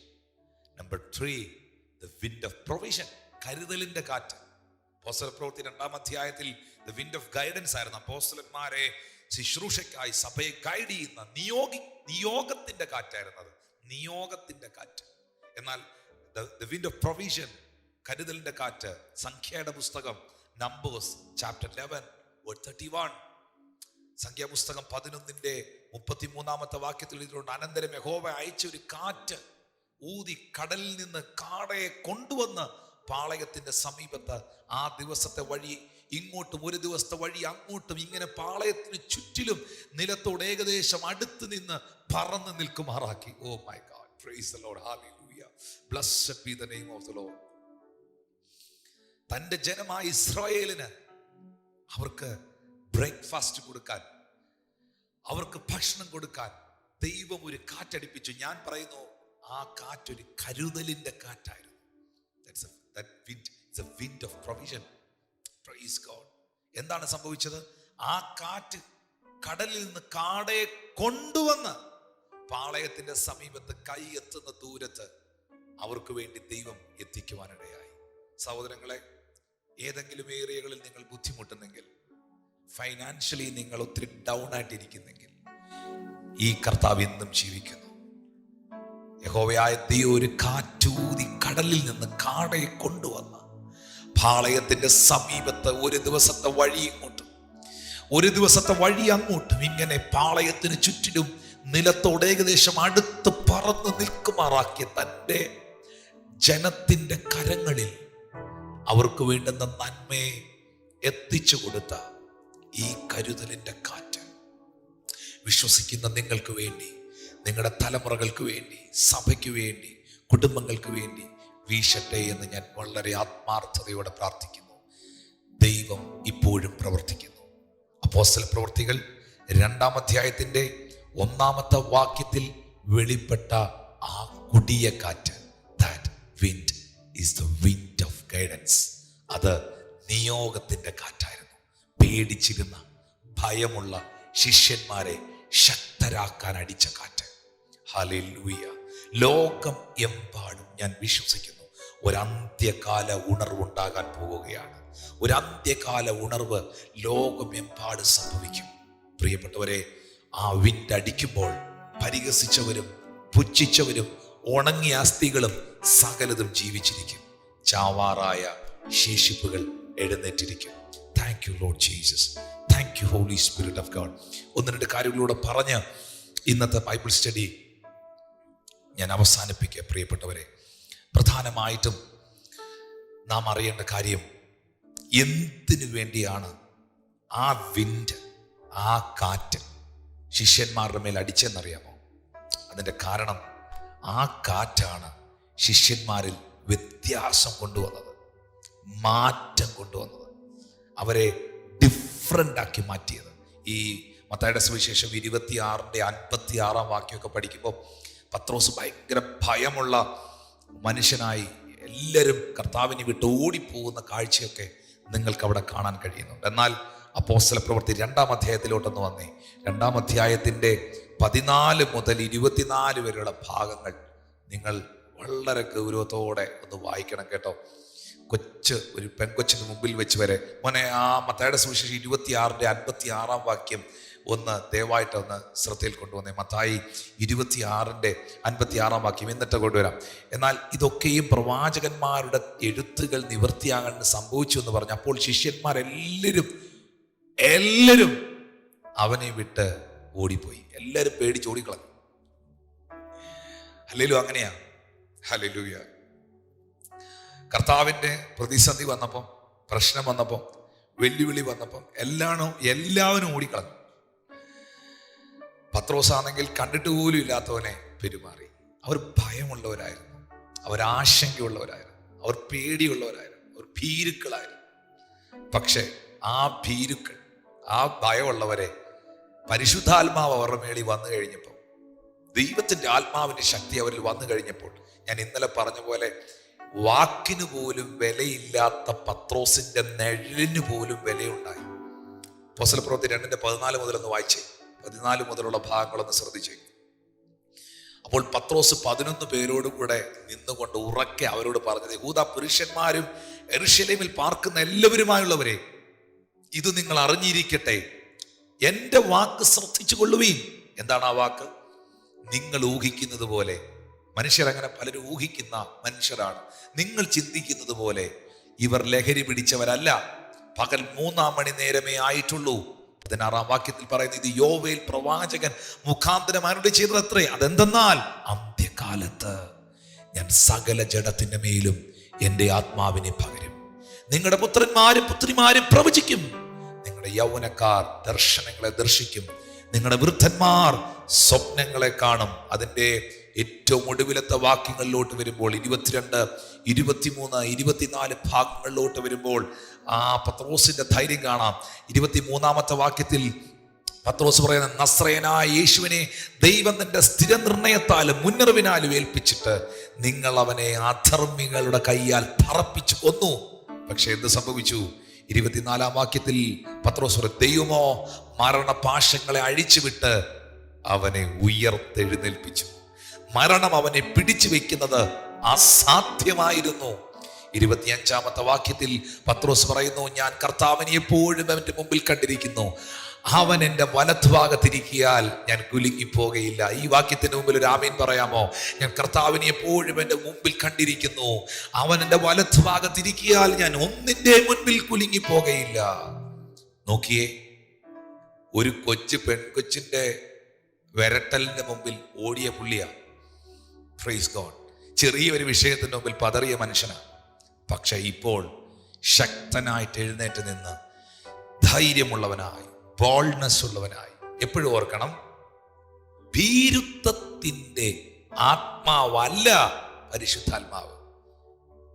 A: Number 3, the wind of provision. കരുതലിന്റെ കാറ്റ്. അപ്പോസ്തലപ്രവൃത്തി 2-ാം അധ്യായത്തിൽ the wind of guidance ആയിരുന്നു. അപ്പോസ്തലന്മാരെ ശുശ്രൂഷയ്ക്കായി സഭയെ ഗൈഡ് ചെയ്യുന്ന നിയോഗത്തിന്റെ കാറ്റായിരുന്നത്. നിയോഗത്തിന്റെ കാറ്റ്. എന്നാൽ the wind of provision, കരുതലിന്റെ കാറ്റ്, സംഖ്യയുടെ പുസ്തകം നമ്പേഴ്സ് ചാപ്റ്റർ 11 verse 31, സംഖ്യാപുസ്തകം 11-ന്റെ 33-ാമത്തെ വാക്യത്തിൽ എഴുതിയിട്ടുണ്ട്, അനന്തരം യഹോവ അയച്ച ഒരു കാറ്റ് ഊതി കടലിൽ നിന്ന് കാടയെ കൊണ്ടുവന്ന് പാളയത്തിന്റെ സമീപത്ത് ആ ദിവസത്തെ വഴി ഇങ്ങോട്ടും ഒരു ദിവസത്തെ വഴി അങ്ങോട്ടും ഇങ്ങനെ പാളയത്തിന് ചുറ്റിലും നിലത്തോട് ഏകദേശം അടുത്ത് നിന്ന് പറന്ന് നിൽക്കുമാറാക്കി. Oh my God, praise the Lord, hallelujah, blessed be the name of the Lord. തന്റെ ജനമായ ഇസ്രായേലിന് അവർക്ക് ബ്രേക്ക്ഫാസ്റ്റ് കൊടുക്കാൻ, അവർക്ക് ഭക്ഷണം കൊടുക്കാൻ ദൈവം ഒരു കാറ്റടിപ്പിച്ചു. ഞാൻ പറയുന്നു, ആ കാറ്റൊരു കരുതലിന്റെ കാറ്റായിരുന്നു. That wind is a wind of provision. Praise God. എന്താണ് സംഭവിച്ചത്? ആ കാറ്റ് കടലിൽ നിന്ന് കാടയെ കൊണ്ടുവന്ന് പാളയത്തിന്റെ സമീപത്ത് കൈ എത്തുന്ന ദൂരത്ത് അവർക്ക് വേണ്ടി ദൈവം എത്തിക്കുവാനിടയായി. സഹോദരങ്ങളെ, ഏതെങ്കിലും ഏരിയകളിൽ നിങ്ങൾ ബുദ്ധിമുട്ടുന്നെങ്കിൽ, ഫൈനാൻഷ്യലി നിങ്ങൾ ഒത്തിരി ഡൗൺ ആയിട്ടിരിക്കുന്നെങ്കിൽ, ഈ കർത്താവ് ഇന്നും ജീവിക്കുന്നു. യഹോവയായ ദൈവം ഒരു കാറ്റൂതി കടലിൽ നിന്ന് കാടയെ കൊണ്ടുവന്ന് പാളയത്തിന്റെ സമീപത്ത് ഒരു ദിവസത്തെ വഴി ഇങ്ങോട്ടും ഒരു ദിവസത്തെ വഴി അങ്ങോട്ടും ഇങ്ങനെ പാളയത്തിന് ചുറ്റിലും നിലത്തോട് ഏകദേശം അടുത്ത് പറന്ന് നിൽക്കുമാറാക്കിയ തൻ്റെ ജനത്തിന്റെ കരങ്ങളിൽ അവർക്ക് വേണ്ടുന്ന നന്മയെ എത്തിച്ചു കൊടുത്ത ഈ കരുതലിന്റെ കാറ്റ് വിശ്വസിക്കുന്ന നിങ്ങൾക്ക് വേണ്ടി, നിങ്ങളുടെ തലമുറകൾക്ക് വേണ്ടി, സഭയ്ക്ക് വേണ്ടി, കുടുംബങ്ങൾക്ക് വേണ്ടി വീശട്ടെ എന്ന് ഞാൻ വളരെ ആത്മാർത്ഥതയോടെ പ്രാർത്ഥിക്കുന്നു. ദൈവം ഇപ്പോഴും പ്രവർത്തിക്കുന്നു. അപ്പോസ്തലപ്രവൃത്തികൾ 2-ാം അധ്യായത്തിന്റെ 1-ാമത്തെ വാക്യത്തിൽ വെളിപ്പെട്ട ആ കൊടിയ കാറ്റ്, that wind is the wind of guidance. അത് നിയോഗത്തിന്റെ കാറ്റായിരുന്നു. പേടിച്ചിരുന്ന ഭയമുള്ള ശിഷ്യന്മാരെ ശക്തരാക്കാൻ അടിച്ച കാറ്റ്. ഹല്ലേലൂയ. ലോകം എമ്പാടും ഞാൻ വിശ്വസിക്കുന്നു ഒരു അന്ത്യകാല ഉണർവുണ്ടാകാൻ പോവുകയാണ്. ഒരു അന്ത്യകാല ഉണർവ് ലോകമെമ്പാടും സംഭവിക്കും. പ്രിയപ്പെട്ടവരെ, ആ വിൻഡ് അടിക്കുമ്പോൾ പരിഹസിച്ചവരും പുച്ഛിച്ചവരും ഉണങ്ങിയ അസ്ഥികളും സകലതും ജീവിച്ചിരിക്കും. ചാവാറായ ശേഷിപ്പുകൾ എഴുന്നേറ്റിരിക്കും. Thank you Lord Jesus. Thank you Holy Spirit of God. ഒന്ന് രണ്ട് കാര്യങ്ങളിലൂടെ പറഞ്ഞ് ഇന്നത്തെ ബൈബിൾ സ്റ്റഡി ഞാൻ അവസാനിപ്പിക്കുക. പ്രിയപ്പെട്ടവരെ, പ്രധാനമായിട്ടും നാം അറിയേണ്ട കാര്യം, എന്തിനു വേണ്ടിയാണ് ആ വിൻഡ്, ആ കാറ്റ് ശിഷ്യന്മാരുടെ മേൽ അടിച്ചെന്നറിയാമോ? അതിൻ്റെ കാരണം, ആ കാറ്റാണ് ശിഷ്യന്മാരിൽ വ്യത്യാസം കൊണ്ടുവന്നത്, മാറ്റം കൊണ്ടുവന്നത്, അവരെ ഡിഫറൻ്റ് ആക്കി മാറ്റിയത്. ഈ മത്തായിയുടെ സുവിശേഷം 26:56 വാക്യമൊക്കെ പഠിക്കുമ്പോൾ പത്രോസ് ഭയങ്കര ഭയമുള്ള മനുഷ്യനായി, എല്ലാവരും കർത്താവിനെ വിട്ട് ഓടിപ്പോകുന്ന കാഴ്ചയൊക്കെ നിങ്ങൾക്ക് അവിടെ കാണാൻ കഴിയുന്നുണ്ട്. എന്നാൽ അപ്പോസ്തല പ്രവൃത്തി 2-ാം അധ്യായത്തിലോട്ടൊന്ന് വന്നേ. 2-ാം അധ്യായത്തിൻ്റെ 14 മുതൽ 24 വരെയുള്ള ഭാഗങ്ങൾ നിങ്ങൾ വളരെ ഗൗരവത്തോടെ ഒന്ന് വായിക്കണം കേട്ടോ. ഒരു പെൺകൊച്ചിന് മുമ്പിൽ വെച്ച് വരെ മോനെ ആ മത്തായിയുടെ സുവിശേഷം 26:56 വാക്യം ഒന്ന് ദയവായിട്ട് ഒന്ന് ശ്രദ്ധയിൽ കൊണ്ടുവന്നേ. മത്തായി 26:56 വാക്യം എന്നിട്ട് കൊണ്ടുവരാം. എന്നാൽ ഇതൊക്കെയും പ്രവാചകന്മാരുടെ എഴുത്തുകൾ നിവൃത്തിയാകാൻ സംഭവിച്ചു എന്ന് പറഞ്ഞു. അപ്പോൾ ശിഷ്യന്മാരെല്ലാവരും അവനെ വിട്ട് ഓടിപ്പോയി. എല്ലാവരും പേടിച്ച് ഓടിക്കളഞ്ഞു. ഹല്ലേലൂയ. അങ്ങനെയാ. ഹല്ലേലൂയ. കർത്താവിൻ്റെ പ്രതിസന്ധി വന്നപ്പം, പ്രശ്നം വന്നപ്പം, വെല്ലുവിളി വന്നപ്പം എല്ലാവരും ഓടിക്കളഞ്ഞു. പത്രോസാണെങ്കിൽ കണ്ടിട്ട് പോലും ഇല്ലാത്തവനെ പെരുമാറി. അവർ ഭയമുള്ളവരായിരുന്നു, അവർ ആശങ്കയുള്ളവരായിരുന്നു, അവർ പേടിയുള്ളവരായിരുന്നു, അവർ ഭീരുക്കളായിരുന്നു. പക്ഷെ ആ ഭീരുക്കൾ, ആ ഭയമുള്ളവരെ പരിശുദ്ധാത്മാവ് അവരുടെ മേളിൽ വന്നു കഴിഞ്ഞപ്പോൾ, ദൈവത്തിൻ്റെ ആത്മാവിൻ്റെ ശക്തി അവരിൽ വന്നു കഴിഞ്ഞപ്പോൾ, ഞാൻ ഇന്നലെ പറഞ്ഞ പോലെ വാക്കിന് പോലും വിലയില്ലാത്ത പത്രോസിന്റെ നിഴലിന് പോലും വിലയുണ്ടായി. അപ്പോസ്തല പ്രവൃത്തി 2:14 മുതലൊന്ന് വായിച്ചേ. 14 മുതലുള്ള ഭാഗങ്ങളൊന്ന് ശ്രദ്ധിച്ചേ. അപ്പോൾ പത്രോസ് 11 പേരോടും കൂടെ നിന്നുകൊണ്ട് ഉറക്കെ അവരോട് പറഞ്ഞത്, യഹൂദ പുരുഷന്മാരും യെരൂശലേമിൽ പാർക്കുന്ന എല്ലാവരുമായുള്ളവരെ, ഇത് നിങ്ങൾ അറിഞ്ഞിരിക്കട്ടെ, എൻ്റെ വാക്ക് ശ്രദ്ധിച്ചു കൊള്ളുവീൻ. എന്താണ് ആ വാക്ക്? നിങ്ങൾ ഊഹിക്കുന്നത് പോലെ, മനുഷ്യരങ്ങനെ പലരും ഊഹിക്കുന്ന മനുഷ്യരാണ്. നിങ്ങൾ ചിന്തിക്കുന്നത് പോലെ ഇവർ ലഹരി പിടിച്ചവരല്ല. പകൽ 3-ാം മണി നേരമേ ആയിട്ടുള്ളൂ. 16-ാം വാക്യത്തിൽ പറയുന്നത്, ഇത് യോവേൽ പ്രവാചകൻ മുഖാന്തരം അരുളി ചെയ്തതത്രേ. അതെന്തെന്നാൽ, അന്ത്യകാലത്ത് ഞാൻ സകല ജഡത്തിന്റെ മേലും എൻ്റെ ആത്മാവിനെ പകരും. നിങ്ങളുടെ പുത്രന്മാരും പുത്രിമാരും പ്രവചിക്കും, നിങ്ങളുടെ യൗവനക്കാർ ദർശനങ്ങളെ ദർശിക്കും, നിങ്ങളുടെ വൃദ്ധന്മാർ സ്വപ്നങ്ങളെ കാണും. അതിൻ്റെ ഏറ്റവും ഒടുവിലത്തെ വാക്യങ്ങളിലോട്ട് വരുമ്പോൾ 22, 23, 24 ഭാഗങ്ങളിലോട്ട് വരുമ്പോൾ ആ പത്രോസിന്റെ ധൈര്യം കാണാം. 23-ാമത്തെ വാക്യത്തിൽ പത്രോസ് പറയുന്ന, നസ്രയനായ യേശുവിനെ ദൈവം തന്റെ സ്ഥിര നിർണയത്താലും മുന്നറിവിനാലും ഏൽപ്പിച്ചിട്ട് നിങ്ങൾ അവനെ അധർമ്മികളുടെ കയ്യാൽ പറപ്പിച്ചു കൊന്നു. പക്ഷെ എന്ത് സംഭവിച്ചു? 24-ാം വാക്യത്തിൽ പത്രോസ് പറയും, ദൈവമോ മരണപാശങ്ങളെ അഴിച്ചുവിട്ട് അവനെ ഉയർത്തെഴുന്നേൽപ്പിച്ചു. മരണം അവനെ പിടിച്ചു വെക്കുന്നത് അസാധ്യമായിരുന്നു. 25-ാമത്തെ വാക്യത്തിൽ പത്രോസ് പറയുന്നു, ഞാൻ കർത്താവിനെ എപ്പോഴും അവന്റെ മുമ്പിൽ കണ്ടിരിക്കുന്നു, അവൻ എൻ്റെ വലത്തുഭാഗത്തിരിക്കിയാൽ ഞാൻ കുലുങ്ങിപ്പോകയില്ല. ഈ വാക്യത്തിന് മുമ്പിൽ ഒരു ആമീൻ പറയാമോ? ഞാൻ കർത്താവിനെ എപ്പോഴും എൻ്റെ മുമ്പിൽ കണ്ടിരിക്കുന്നു, അവൻ എൻ്റെ വലത്തുഭാഗത്തിരിക്കിയാൽ ഞാൻ ഒന്നിൻ്റെ മുൻപിൽ കുലുങ്ങിപ്പോകയില്ല. നോക്കിയേ, ഒരു പെൺകൊച്ചിന്റെ വിരട്ടലിന്റെ മുമ്പിൽ ഓടിയ പുള്ളിയാ. Praise God. ചെറിയൊരു വിഷയത്തിന്റെ മുമ്പിൽ പതറിയ മനുഷ്യനാണ്. പക്ഷെ ഇപ്പോൾ ശക്തനായിട്ട് എഴുന്നേറ്റ് നിന്ന് ധൈര്യമുള്ളവനായി, ബോൾഡ്നെസ് ഉള്ളവനായി. എപ്പോഴും ഓർക്കണം, ഭീരുത്വത്തിന്റെ ആത്മാവല്ല പരിശുദ്ധാത്മാവ്.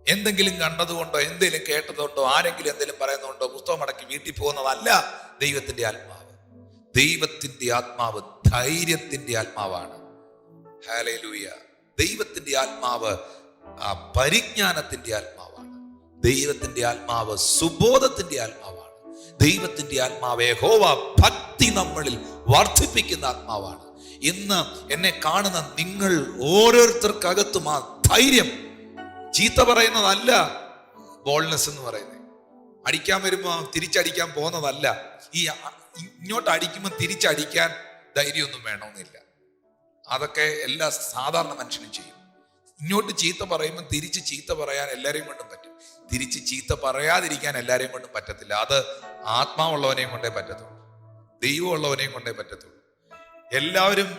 A: എന്തെങ്കിലും കണ്ടതുകൊണ്ടോ, എന്തെങ്കിലും കേട്ടതുകൊണ്ടോ, ആരെങ്കിലും എന്തെങ്കിലും പറയുന്നതുകൊണ്ടോ പുസ്തകം അടക്കി വീട്ടിൽ പോകുന്നതല്ല ദൈവത്തിന്റെ ആത്മാവ്. ദൈവത്തിന്റെ ആത്മാവ് ധൈര്യത്തിന്റെ ആത്മാവാണ്. ഹല്ലേലൂയ. ദൈവത്തിന്റെ ആത്മാവ് പരിജ്ഞാനത്തിന്റെ ആത്മാവാണ്. ദൈവത്തിന്റെ ആത്മാവ് സുബോധത്തിന്റെ ആത്മാവാണ്. ദൈവത്തിന്റെ ആത്മാവ് യഹോവ ഭക്തി നമ്മളിൽ വർദ്ധിപ്പിക്കുന്ന ആത്മാവാണ്. ഇന്ന് എന്നെ കാണുന്ന നിങ്ങൾ ഓരോരുത്തർക്കകത്തും ആ ധൈര്യം, ചീത്ത പറയുന്നതല്ല ബോൾഡ്നെസ് എന്ന് പറയുന്നത്. അടിക്കാൻ വരുമ്പോൾ തിരിച്ചടിക്കാൻ പോകുന്നതല്ല. ഈ ഇങ്ങോട്ട് അടിക്കുമ്പോൾ തിരിച്ചടിക്കാൻ ധൈര്യമൊന്നും വേണമെന്നില്ല. അതൊക്കെ എല്ലാ സാധാരണ മനുഷ്യനും ചെയ്യും. ഇങ്ങോട്ട് ചീത്ത പറയുമ്പോൾ തിരിച്ച് ചീത്ത പറയാൻ എല്ലാവരെയും കൊണ്ടും പറ്റും, തിരിച്ച് ചീത്ത പറയാതിരിക്കാൻ എല്ലാവരെയും കൊണ്ടും പറ്റത്തില്ല. അത് ആത്മാവുള്ളവനെയും കൊണ്ടേ പറ്റത്തുള്ളൂ, ദൈവമുള്ളവനെയും കൊണ്ടേ പറ്റത്തുള്ളൂ. എല്ലാവരും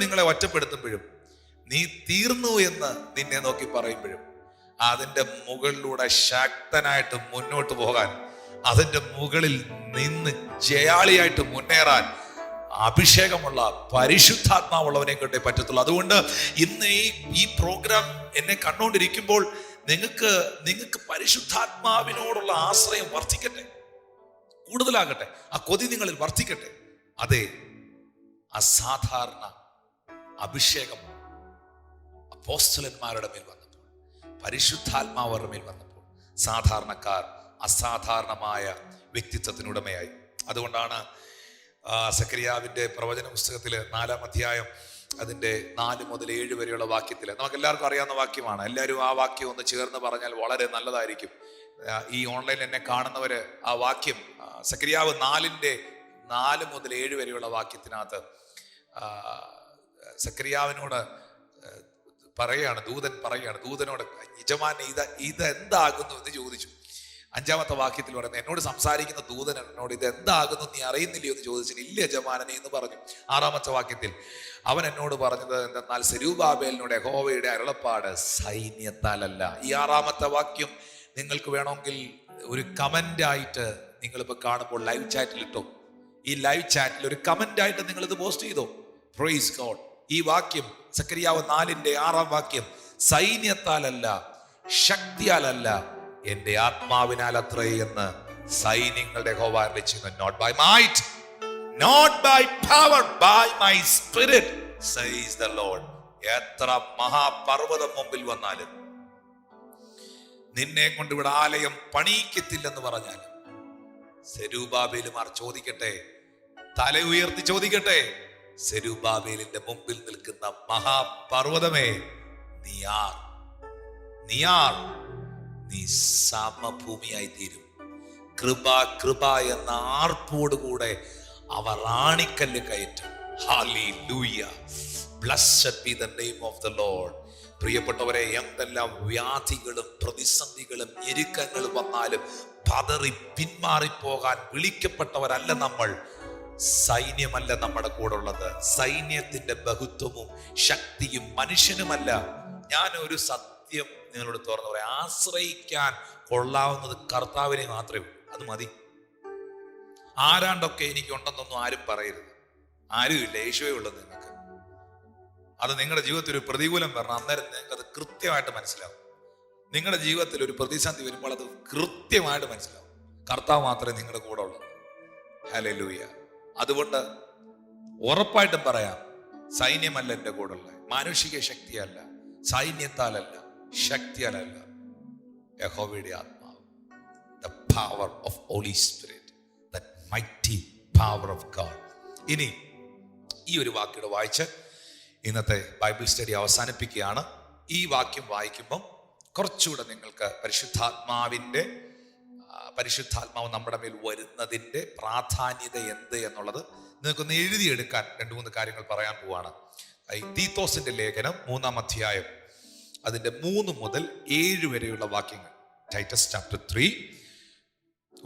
A: നിങ്ങളെ ഒറ്റപ്പെടുത്തുമ്പോഴും നീ തീർന്നു എന്ന് നിന്നെ നോക്കി പറയുമ്പോഴും അതിൻ്റെ മുകളിലൂടെ ശക്തനായിട്ട് മുന്നോട്ട് പോകാൻ, അതിൻ്റെ മുകളിൽ നിന്ന് ജയാളിയായിട്ട് മുന്നേറാൻ അഭിഷേകമുള്ള പരിശുദ്ധാത്മാവുള്ളവനെ കൊണ്ടേ പറ്റത്തുള്ളൂ. അതുകൊണ്ട് ഇന്ന് ഈ പ്രോഗ്രാം എന്നെ കണ്ടുകൊണ്ടിരിക്കുമ്പോൾ നിങ്ങൾക്ക് പരിശുദ്ധാത്മാവിനോടുള്ള ആശ്രയം വർദ്ധിക്കട്ടെ, കൂടുതലാകട്ടെ, ആ കൊതി നിങ്ങളിൽ വർദ്ധിക്കട്ടെ. അതെ, അസാധാരണ അഭിഷേകം അപ്പോസ്തലന്മാരുടെ മേൽ വന്നപ്പോൾ, പരിശുദ്ധാത്മാവരുടെ മേൽ വന്നപ്പോൾ സാധാരണക്കാർ അസാധാരണമായ വ്യക്തിത്വത്തിനുടമയായി. അതുകൊണ്ടാണ് സക്കറിയാവിന്റെ പ്രവചന പുസ്തകത്തില് 4-ാം അധ്യായം അതിന്റെ 4 മുതൽ 7 വരെയുള്ള വാക്യത്തില് നമുക്ക് എല്ലാവർക്കും അറിയാവുന്ന വാക്യമാണ്. എല്ലാവരും ആ വാക്യം ഒന്ന് ചേർന്ന് പറഞ്ഞാൽ വളരെ നല്ലതായിരിക്കും. ഈ ഓൺലൈനിൽ എന്നെ കാണുന്നവര് ആ വാക്യം സക്കറിയാവ് 4 മുതൽ 7 വരെയുള്ള വാക്യത്തിനകത്ത് സക്കറിയാവിനോട് പറയാണ്, ദൂതനോട് യജമാനെ ഇത് എന്താകുന്നു എന്ന് ചോദിച്ചു. 5-ാമത്തെ വാക്യത്തിൽ പറയുന്നത്, എന്നോട് സംസാരിക്കുന്ന ദൂതൻ എന്നോട് ഇത് എന്താകുന്നു നീ അറിയുന്നില്ലയോ എന്ന് ചോദിച്ചിട്ട് ഇല്ല യജമാനനെ എന്ന് പറഞ്ഞു. 6-ാമത്തെ വാക്യത്തിൽ അവൻ എന്നോട് പറഞ്ഞത് എന്തെന്നാൽ സെരൂബാബേലിനോട് യഹോവയുടെ അരുളപ്പാട് സൈന്യത്താലല്ല. ഈ 6-ാമത്തെ വാക്യം നിങ്ങൾക്ക് വേണമെങ്കിൽ ഒരു കമന്റ് ആയിട്ട് നിങ്ങളിപ്പോൾ കാണുമ്പോൾ ലൈവ് ചാറ്റിൽ ഇട്ടോ, ഈ ലൈവ് ചാറ്റിൽ ഒരു കമന്റ് ആയിട്ട് നിങ്ങൾ ഇത് പോസ്റ്റ് ചെയ്തോ. Praise God. ഈ വാക്യം സക്കറിയാവ് 4-ാം വാക്യം, സൈന്യത്താലല്ല ശക്തിയാലല്ല എന്റെ ആത്മാവിനാൽ അത്രേ എന്ന് സൈന്യങ്ങളുടെ യഹോവ അരുളിച്ചെയ്യുന്നു. Not by might, not by power, by my spirit says the Lord. എത്ര മഹാപർവ്വതം മുമ്പിൽ വന്നാലും നിന്നെ കൊണ്ട് ഇവിടെ ആലയം പണിയിക്കത്തില്ലെന്ന് പറഞ്ഞാലും സെരൂബാബേലുമാർ ചോദിക്കട്ടെ, തല ഉയർത്തി ചോദിക്കട്ടെ, സെരൂബാബേലിന്റെ മുമ്പിൽ നിൽക്കുന്ന മഹാപർവ്വതമേ നീ സമഭൂമിയായി തീരും. കൃപ എന്ന ആർപ്പോടുകൂടെ അവർ ആണിക്കല്ല് കയറ്റും. Hallelujah, blessed B the name of the Lord. പ്രിയപ്പെട്ടവരെ, എന്തെല്ലാം വ്യാധികളും പ്രതിസന്ധികളും ഞെരുക്കങ്ങളും വന്നാലും പതറി പിന്മാറിപ്പോകാൻ വിളിക്കപ്പെട്ടവരല്ല നമ്മൾ. സൈന്യമല്ല നമ്മുടെ കൂടെ ഉള്ളത്, സൈന്യത്തിന്റെ ബഹുത്വവും ശക്തിയും മനുഷ്യനുമല്ല. ഞാൻ ഒരു സത്യം നിങ്ങളോട് തുറന്നു പറയാം, ആശ്രയിക്കാൻ കൊള്ളാവുന്നത് കർത്താവിനെ മാത്രമേ ഉള്ളൂ. അത് മതി. ആരാണ്ടൊക്കെ എനിക്കുണ്ടെന്നൊന്നും ആരും പറയരുത്. ആരുമില്ല, യേശുവേ ഉള്ളത് നിങ്ങൾക്ക്. അത് നിങ്ങളുടെ ജീവിതത്തിൽ ഒരു പ്രതികൂലം വരണം, അന്നേരം നിങ്ങൾക്ക് അത് കൃത്യമായിട്ട് മനസ്സിലാവും. നിങ്ങളുടെ ജീവിതത്തിൽ ഒരു പ്രതിസന്ധി വരുമ്പോൾ അത് കൃത്യമായിട്ട് മനസ്സിലാവും. കർത്താവ് മാത്രമേ നിങ്ങളുടെ കൂടെ ഉള്ളൂ. ഹല്ലേലൂയ. അതുകൊണ്ട് ഉറപ്പായിട്ടും പറയാം, സൈന്യമല്ല എൻ്റെ കൂടെ ഉള്ളത്, മാനുഷിക ശക്തിയല്ല, സൈന്യത്താലല്ല, ശക്തിയാലല്ല, യഹോവയുടെ ആത്മാവ്, the power of Holy Spirit, that mighty power of God. ഇനി ഈ ഒരു വാക്യം വായിച്ച് ഇന്നത്തെ ബൈബിൾ സ്റ്റഡി അവസാനിപ്പിക്കുകയാണ്. ഈ വാക്യം വായിക്കുമ്പം കുറച്ചുകൂടെ നിങ്ങൾക്ക് പരിശുദ്ധാത്മാവ് നമ്മുടെ മേൽ വരുന്നതിൻ്റെ പ്രാധാന്യത എന്ത് എന്നുള്ളത് നിങ്ങൾക്കൊന്ന് എഴുതിയെടുക്കാൻ 2-3 കാര്യങ്ങൾ പറയാൻ പോവാണ്. തീത്തോസിന്റെ ലേഖനം 3-ാം അധ്യായം അതിന്റെ 3 മുതൽ 7 വരെയുള്ള വാക്യങ്ങൾ, ടൈറ്റസ് ചാപ്റ്റർ 3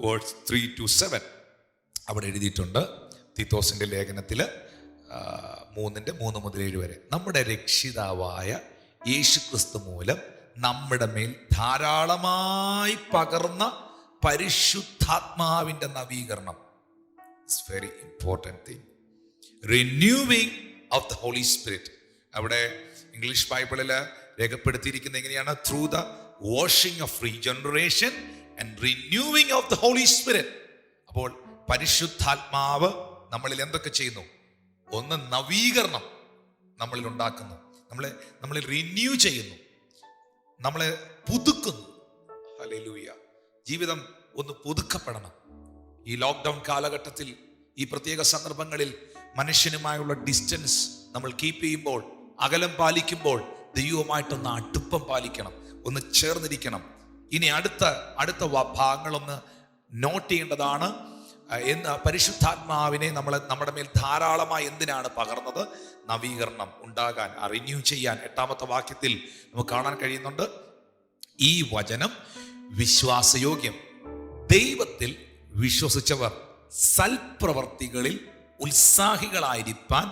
A: വേഴ്സ് 3 to 7 അവിടെ എഴുതിയിട്ടുണ്ട്. തീത്തോസിന്റെ ലേഖനത്തില് 3 മുതൽ 7 വരെ, നമ്മുടെ രക്ഷിതാവായ യേശുക്രിസ്തു മൂലം നമ്മുടെ മേൽ ധാരാളമായി പകർന്ന പരിശുദ്ധാത്മാവിന്റെ നവീകരണം. It's very important thing. Renewing of the Holy Spirit. അവിടെ ഇംഗ്ലീഷ് ബൈബിളില് രേഖപ്പെടുത്തിയിരിക്കുന്നത് എങ്ങനെയാണ്? Through the washing of regeneration and renewing of the Holy Spirit. അപ്പോൾ പരിശുദ്ധാത്മാവ് നമ്മളിൽ എന്തൊക്കെ ചെയ്യുന്നു? ഒന്ന്, നവീകരണം നമ്മളിൽ ഉണ്ടാക്കുന്നു, നമ്മളെ റിന്യൂ ചെയ്യുന്നു, നമ്മളെ പുതുക്കുന്നു. ഹല്ലേലൂയ. ജീവിതം ഒന്ന് പുതുക്കപ്പെടണം. ഈ ലോക്ക്ഡൗൺ കാലഘട്ടത്തിൽ, ഈ പ്രത്യേക സന്ദർഭങ്ങളിൽ മനുഷ്യനുമായുള്ള ഡിസ്റ്റൻസ് നമ്മൾ കീപ്പ് ചെയ്യുമ്പോൾ, അകലം പാലിക്കുമ്പോൾ ദൈവവുമായിട്ടൊന്ന് അടുപ്പം പാലിക്കണം, ഒന്ന് ചേർന്നിരിക്കണം. ഇനി അടുത്ത ഭാഗങ്ങളൊന്ന് നോട്ട് ചെയ്യേണ്ടതാണ്. പരിശുദ്ധാത്മാവിനെ നമ്മുടെ മേൽ ധാരാളമായി എന്തിനാണ് പകർന്നത്? നവീകരണം ഉണ്ടാകാൻ, റിന്യൂ ചെയ്യാൻ. 8-ാമത്തെ വാക്യത്തിൽ നമുക്ക് കാണാൻ കഴിയുന്നുണ്ട്, ഈ വചനം വിശ്വാസയോഗ്യം, ദൈവത്തിൽ വിശ്വസിച്ചവർ സൽപ്രവർത്തികളിൽ ഉത്സാഹികളായിരിക്കാൻ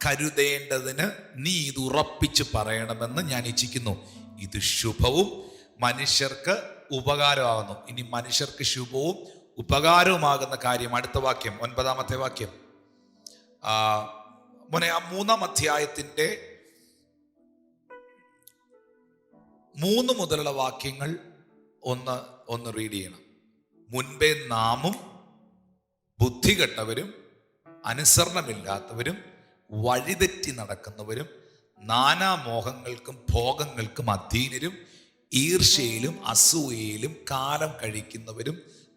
A: കരുതേണ്ടതിന് നീ ഇത് ഉറപ്പിച്ച് പറയണമെന്ന് ഞാൻ ഇച്ഛിക്കുന്നു. ഇത് ശുഭവും മനുഷ്യർക്ക് ഉപകാരമാകുന്നു. ഇനി മനുഷ്യർക്ക് ശുഭവും ഉപകാരവുമാകുന്ന കാര്യം അടുത്ത വാക്യം, 9-ാമത്തെ വാക്യം. മോനെ, ആ 3-ാം അധ്യായത്തിന്റെ 3 മുതലുള്ള വാക്യങ്ങൾ ഒന്ന് റീഡ് ചെയ്യണം. മുൻപേ നാമും ബുദ്ധികെട്ടവരും അനുസരണമില്ലാത്തവരും വഴിതെറ്റി നടക്കുന്നവരും നാനാമോഹങ്ങൾക്കും ഭോഗങ്ങൾക്കും അധീനരും ഈർഷ്യയിലും അസൂയയിലും കാലം കഴിക്കുന്നവരും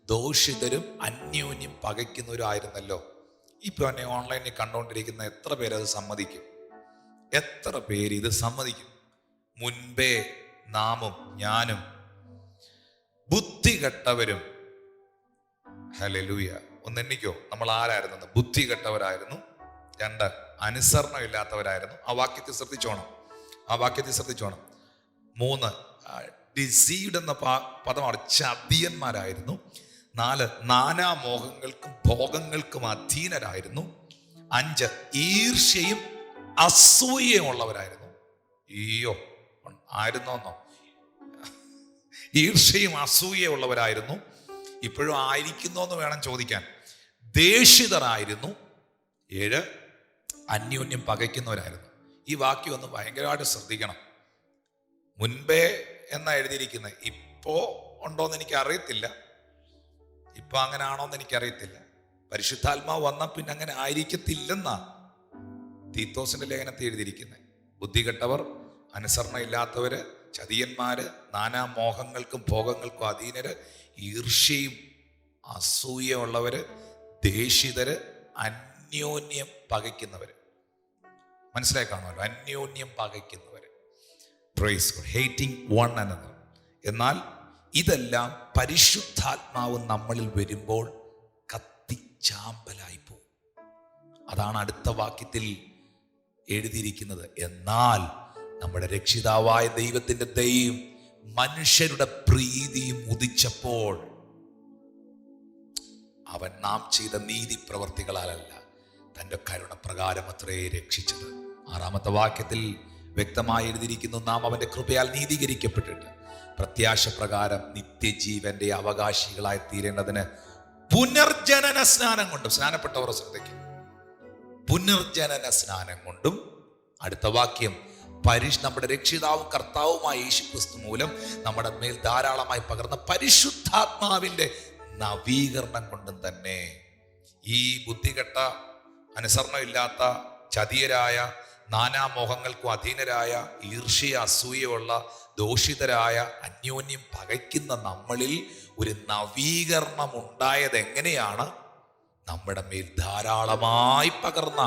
A: ദോഷിതരും അന്യോന്യം പകയ്ക്കുന്നവരും ആയിരുന്നല്ലോ. ഇപ്പൊ എന്നെ ഓൺലൈനിൽ കണ്ടുകൊണ്ടിരിക്കുന്ന എത്ര പേരത് സമ്മതിക്കും? എത്ര പേര് ഇത് സമ്മതിക്കും? മുൻപേ നാമും ഞാനും ബുദ്ധികെട്ടവരും. ഹല്ലേലൂയ. ഒന്നെണ്ണിക്കോ, നമ്മൾ ആരായിരുന്നു? ബുദ്ധികെട്ടവരായിരുന്നു. 2, അനുസരണമില്ലാത്തവരായിരുന്നു. ആ വാക്യത്തിൽ ശ്രദ്ധിച്ചോണം. 3, ഡിസീവ്ഡ് എന്ന പദമാണ്, ചതിയന്മാരായിരുന്നു. 4, നാനാമോഹങ്ങൾക്കും ഭോഗങ്ങൾക്കും അധീനരായിരുന്നു. 5, ഈർഷ്യയും അസൂയയും ഉള്ളവരായിരുന്നു. ആയിരുന്നോന്നോ? ഈർഷ്യയും അസൂയുള്ളവരായിരുന്നു. ഇപ്പോഴും ആയിരിക്കുന്നോന്ന് വേണം ചോദിക്കാൻ. ദേഷിതരായിരുന്നു. 7, അന്യോന്യം പകയ്ക്കുന്നവരായിരുന്നു. ഈ വാക്യം ഒന്ന് ഭയങ്കരമായിട്ട് ശ്രദ്ധിക്കണം. മുൻപേ എന്നാ എഴുതിയിരിക്കുന്നത്. ഇപ്പോ ഉണ്ടോന്ന് എനിക്ക് അറിയത്തില്ല, ഇപ്പൊ അങ്ങനെ ആണോന്ന് എനിക്കറിയത്തില്ല. പരിശുദ്ധാത്മാവ് വന്ന പിന്നെ അങ്ങനെ ആയിരിക്കത്തില്ലെന്നാ തീത്തോസിന്റെ ലേഖനത്തിൽ എഴുതിയിരിക്കുന്നത്. ബുദ്ധികെട്ടവർ, അനുസരണയില്ലാത്തവര്, ചതിയന്മാര്, നാനാമോഹങ്ങൾക്കും ഭോഗങ്ങൾക്കും അധീനര്, ഈർഷ്യയും അസൂയുള്ളവര്, ദേഷിതര്, അന്യോന്യം പകയ്ക്കുന്നവര്. മനസ്സിലായി കാണുമല്ലോ, അന്യോന്യം പകയ്ക്കുന്നവര്. Praise God. Hating one another. എന്നാൽ ഇതെല്ലാം പരിശുദ്ധാത്മാവ് നമ്മളിൽ വരുമ്പോൾ കത്തിച്ചാമ്പലായി പോകും. അതാണ് അടുത്ത വാക്യത്തിൽ എഴുതിയിരിക്കുന്നത്. എന്നാൽ നമ്മുടെ രക്ഷിതാവായ ദൈവത്തിന്റെ ദയയും മനുഷ്യരുടെ പ്രീതിയും ഉദിച്ചപ്പോൾ അവൻ നാം ചെയ്ത നീതി പ്രവർത്തികളാലല്ല, തന്റെ കരുണപ്രകാരം അത്രേ രക്ഷിച്ചത്. 6-ാമത്തെ വാക്യത്തിൽ വ്യക്തമായി എഴുതിയിരിക്കുന്നു, നാം അവന്റെ കൃപയാൽ നീതീകരിക്കപ്പെട്ടിട്ട് പ്രത്യാശ പ്രകാരം നിത്യജീവന്റെ അവകാശികളായി തീരേണ്ടതിന് പുനർജനന സ്നാനം കൊണ്ടും. സ്നാനപ്പെട്ടവർ ശ്രദ്ധിക്കും. പുനർജനന സ്നാനം കൊണ്ടും. അടുത്ത വാക്യം, നമ്മുടെ രക്ഷിതാവും കർത്താവുമായ യേശുക്രിസ്തു മൂലം നമ്മുടെ മേൽ ധാരാളമായി പകർന്ന പരിശുദ്ധാത്മാവിന്റെ നവീകരണം കൊണ്ടും തന്നെ. ഈ ബുദ്ധികെട്ട, അനുസരണമില്ലാത്ത, ചതിയരായ, നാനാമോഹങ്ങൾക്കും അധീനരായ, ഈർഷ്യ അസൂയുള്ള, ദോഷിതരായ, അന്യോന്യം പകയ്ക്കുന്ന നമ്മളിൽ ഒരു നവീകരണം ഉണ്ടായത് എങ്ങനെയാണ്? നമ്മുടെ മേൽ ധാരാളമായി പകർന്ന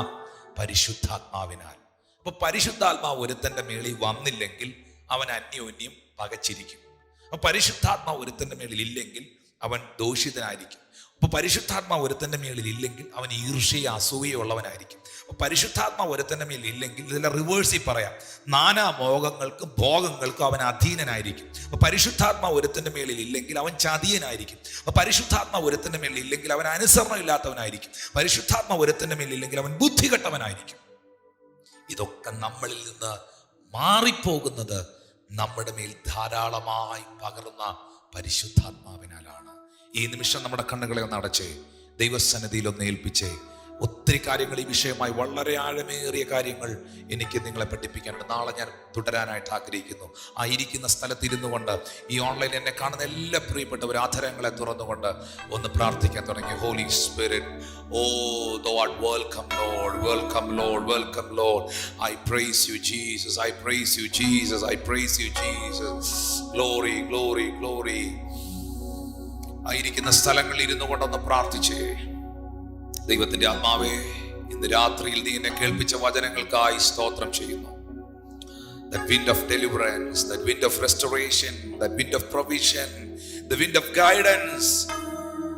A: പരിശുദ്ധാത്മാവിനാൽ. അപ്പൊ പരിശുദ്ധാത്മാവ് ഒരുത്തന്റെ മേളിൽ വന്നില്ലെങ്കിൽ അവൻ അന്യോന്യം പകച്ചിരിക്കും. അപ്പൊ പരിശുദ്ധാത്മാവ് ഒരുത്തന്റെ മേളിൽ ഇല്ലെങ്കിൽ അവൻ ദോഷിതനായിരിക്കും. അപ്പൊ പരിശുദ്ധാത്മാവ് ഒരുത്തന്റെ മേളിൽ ഇല്ലെങ്കിൽ അവൻ ഈർഷ്യ അസൂയുള്ളവനായിരിക്കും. അപ്പൊ പരിശുദ്ധാത്മാവ് ഒരുത്തന്റെ മേലിൽ ഇല്ലെങ്കിൽ, ഇതെല്ലാം റിവേഴ്സിൽ പറയാം, നാനാമോഹങ്ങൾക്കും ഭോഗങ്ങൾക്കും അവൻ അധീനനായിരിക്കും. അപ്പൊ പരിശുദ്ധാത്മാവ് ഒരുത്തന്റെ മേളിൽ ഇല്ലെങ്കിൽ അവൻ ചതിയനായിരിക്കും. അപ്പൊ പരിശുദ്ധാത്മാവ് ഒരുത്തന്റെ മേലിൽ ഇല്ലെങ്കിൽ അവൻ അനുസരണം ഇല്ലാത്തവനായിരിക്കും. പരിശുദ്ധാത്മാവ് ഒരുത്തന്റെ മേലിൽ ഇല്ലെങ്കിൽ അവൻ ബുദ്ധികെട്ടവനായിരിക്കും. ഇതൊക്കെ നമ്മളിൽ നിന്ന് മാറിപ്പോകുന്നത് നമ്മുടെ മേൽ ധാരാളമായി പകർന്ന പരിശുദ്ധാത്മാവിനാലാണ്. ഈ നിമിഷം നമ്മുടെ കണ്ണുകളെ ഒന്ന് അടച്ചേ, ദൈവസന്നിധിയിൽ ഒന്ന് ഏൽപ്പിച്ചേ. ഒത്തിരി കാര്യങ്ങൾ ഈ വിഷയമായി, വളരെ ആഴമേറിയ കാര്യങ്ങൾ എനിക്ക് നിങ്ങളെ പഠിപ്പിക്കാനുണ്ട്. നാളെ ഞാൻ തുടരാനായിട്ട് ആഗ്രഹിക്കുന്നു. ആ ഇരിക്കുന്ന സ്ഥലത്തിരുന്നു കൊണ്ട്, ഈ ഓൺലൈനിൽ എന്നെ കാണുന്ന എല്ലാ പ്രിയപ്പെട്ടവർ ആധരങ്ങളെ തുറന്നുകൊണ്ട് ഒന്ന് പ്രാർത്ഥിക്കാൻ തുടങ്ങി. Holy Spirit, oh Lord, welcome Lord, welcome Lord, welcome Lord. I praise you Jesus, I praise you Jesus, I praise you Jesus. Glory, glory, glory. ആയിരിക്കുന്ന സ്ഥലങ്ങളിൽ ഇരുന്നു കൊണ്ടൊന്ന് പ്രാർത്ഥിച്ചേ. ദൈവത്തിന്റെ ആത്മാവേ, ഇന്ന് രാത്രിയിൽ നീ എന്നെ കേൾപ്പിച്ച വചനങ്ങൾക്കായി സ്തോത്രം ചെയ്യുന്നു. That wind of deliverance, that wind of restoration, that wind of provision, the wind of guidance,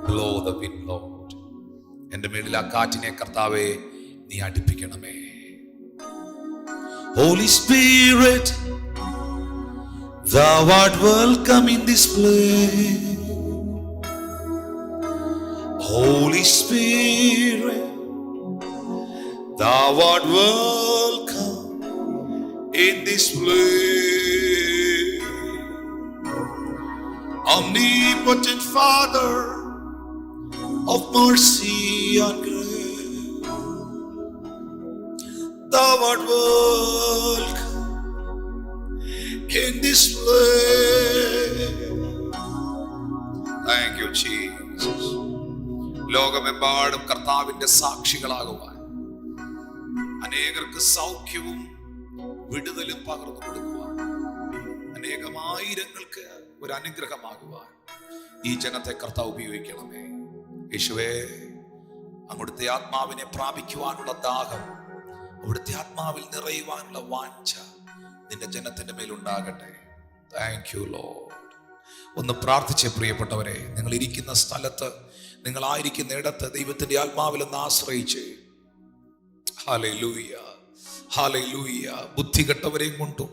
A: blow the wind, Lord. എൻ്റെ മേളിൽ ആ കാറ്റിനെ കർത്താവേ നീ അടുപ്പിക്കണമേ. Holy Spirit, thou art welcome in this place. Holy Spirit, thou art welcome in this place. Omnipotent Father of mercy and grace, thou art welcome in this place. Thank you, Jesus. ലോകമെമ്പാടും കർത്താവിന്റെ സാക്ഷികളാകുവാൻ, അനേകർക്ക് സൗഖ്യവും വിടുതലും പകർന്നു കൊടുക്കുവാൻ, അനേകമായിരങ്ങൾക്ക് ഒരു അനുഗ്രഹമാകുവാൻ ഈ ജനത്തെ കർത്താവ് ഉപയോഗിക്കണമേ. യേശുവേ, അവിടുത്തെ ആത്മാവിനെ പ്രാപിക്കുവാനുള്ള ദാഹം, അവിടുത്തെ ആത്മാവിൽ നിറയുവാനുള്ള വാഞ്ച നിന്റെ ജനത്തിന്റെ മേലുണ്ടാകട്ടെ. Thank you Lord. ഒന്ന് പ്രാർത്ഥിച്ചേ പ്രിയപ്പെട്ടവരെ, നിങ്ങൾ ഇരിക്കുന്ന സ്ഥലത്ത്, നിങ്ങളായിരിക്കുന്ന ഇടത്ത് ദൈവത്തിന്റെ ആത്മാവിലൊന്ന് ആശ്രയിച്ച്. Hallelujah, hallelujah. ബുദ്ധികെട്ടവരെയും കൊണ്ടും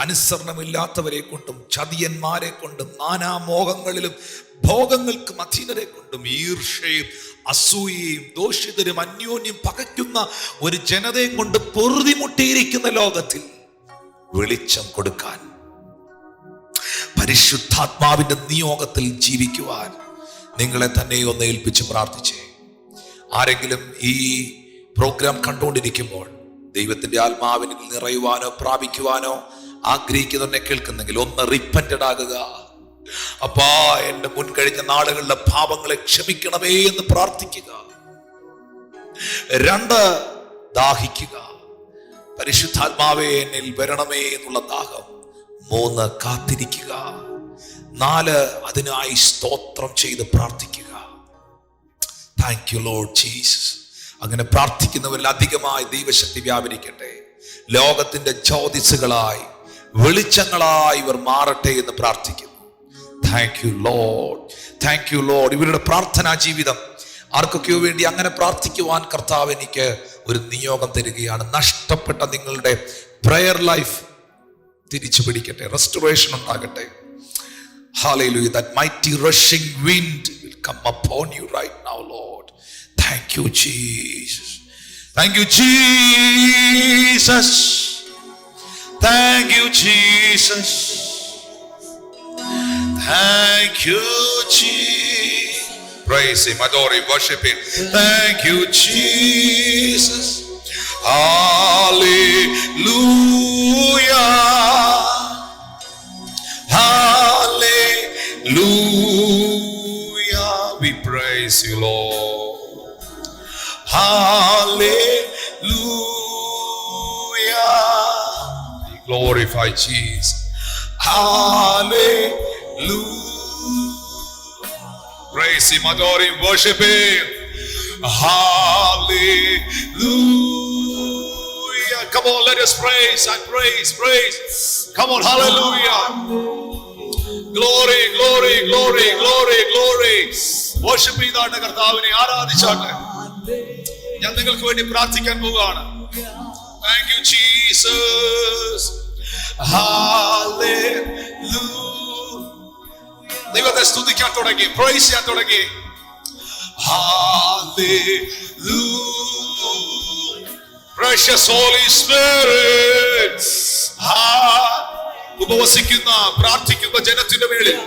A: അനുസരണമില്ലാത്തവരെ കൊണ്ടും ചതിയന്മാരെ കൊണ്ടും നാനാമോഹങ്ങളിലും ഭോഗങ്ങൾക്കും അധീനരെ കൊണ്ടും ഈർഷ്യയും അസൂയയും ദോഷിതരും അന്യോന്യം പകയ്ക്കുന്ന ഒരു ജനതയും കൊണ്ട് പൊറുതിമുട്ടിയിരിക്കുന്ന ലോകത്തിൽ വെളിച്ചം കൊടുക്കാൻ, പരിശുദ്ധാത്മാവിന്റെ നിയോഗത്തിൽ ജീവിക്കുവാൻ നിങ്ങളെ തന്നെ ഒന്ന് ഏൽപ്പിച്ച് പ്രാർത്ഥിച്ചേ. ആരെങ്കിലും ഈ പ്രോഗ്രാം കണ്ടുകൊണ്ടിരിക്കുമ്പോൾ ദൈവത്തിന്റെ ആത്മാവിനിൽ നിറയുവാനോ പ്രാപിക്കുവാനോ ആഗ്രഹിക്കുന്നവനെ കേൾക്കുന്നെങ്കിൽ ഒന്ന് റിപ്പന്റഡ് ആകുക. അപ്പാ, എന്റെ മുൻകഴിഞ്ഞ നാളുകളിലെ പാപങ്ങളെ ക്ഷമിക്കണമേ എന്ന് പ്രാർത്ഥിക്കുക. 2, ദാഹിക്കുക. പരിശുദ്ധാത്മാവേ എന്നിൽ വരണമേ എന്നുള്ള ദാഹം. 3, കാത്തിരിക്കുക. 4, അതിനായി സ്തോത്രം ചെയ്ത് പ്രാർത്ഥിക്കുക. Thank you Lord Jesus. അങ്ങനെ പ്രാർത്ഥിക്കുന്നവരിൽ അധികമായി ദൈവശക്തി വ്യാപരിക്കട്ടെ. ലോകത്തിന്റെ ജ്യോതിസുകളായി, വെളിച്ചങ്ങളായി ഇവർ മാറട്ടെ എന്ന് പ്രാർത്ഥിക്കുന്നു. Thank you Lord, thank you Lord. ഇവരുടെ പ്രാർത്ഥനാ ജീവിതം ആർക്കൊക്കെയോ വേണ്ടി അങ്ങനെ പ്രാർത്ഥിക്കുവാൻ കർത്താവ് എനിക്ക് ഒരു നിയോഗം തരികയാണ്. നഷ്ടപ്പെട്ട നിങ്ങളുടെ പ്രയർ ലൈഫ് തിരിച്ചു പിടിക്കട്ടെ, റെസ്റ്റോറേഷൻ ഉണ്ടാകട്ടെ. Hallelujah. That mighty rushing wind will come upon you right now, Lord. Thank you, Jesus. Thank you, Jesus. Thank you, Jesus. Thank you, Jesus. Praise Him, adore Him, worship Him. Thank you, Jesus. Hallelujah. Hallelujah. We praise you, Lord. Hallelujah. We glorify Jesus. Hallelujah. Praise Him, adore Him, worship Him. Hallelujah. Come on, let us praise and praise, praise. Come on, hallelujah. Glory, glory, glory, glory, glory. Worship ചെയ്താണ് കർത്താവിനെ, ആരാധിച്ചാട്ടെ. ഞാൻ നിങ്ങൾക്ക് വേണ്ടി പ്രാർത്ഥിക്കാൻ പോവുകയാണ്. Thank you, Jesus. Hallelujah. ദൈവത്തെ സ്തുതിക്കാൻ തുടങ്ങി, പ്രൈസ് ചെയ്യാൻ തുടങ്ങി. Hallelujah. Precious Holy Spirit. ഉപവസിക്കുന്ന, പ്രാർത്ഥിക്കുന്ന ജനത്തിന്റെ മേളിൽ,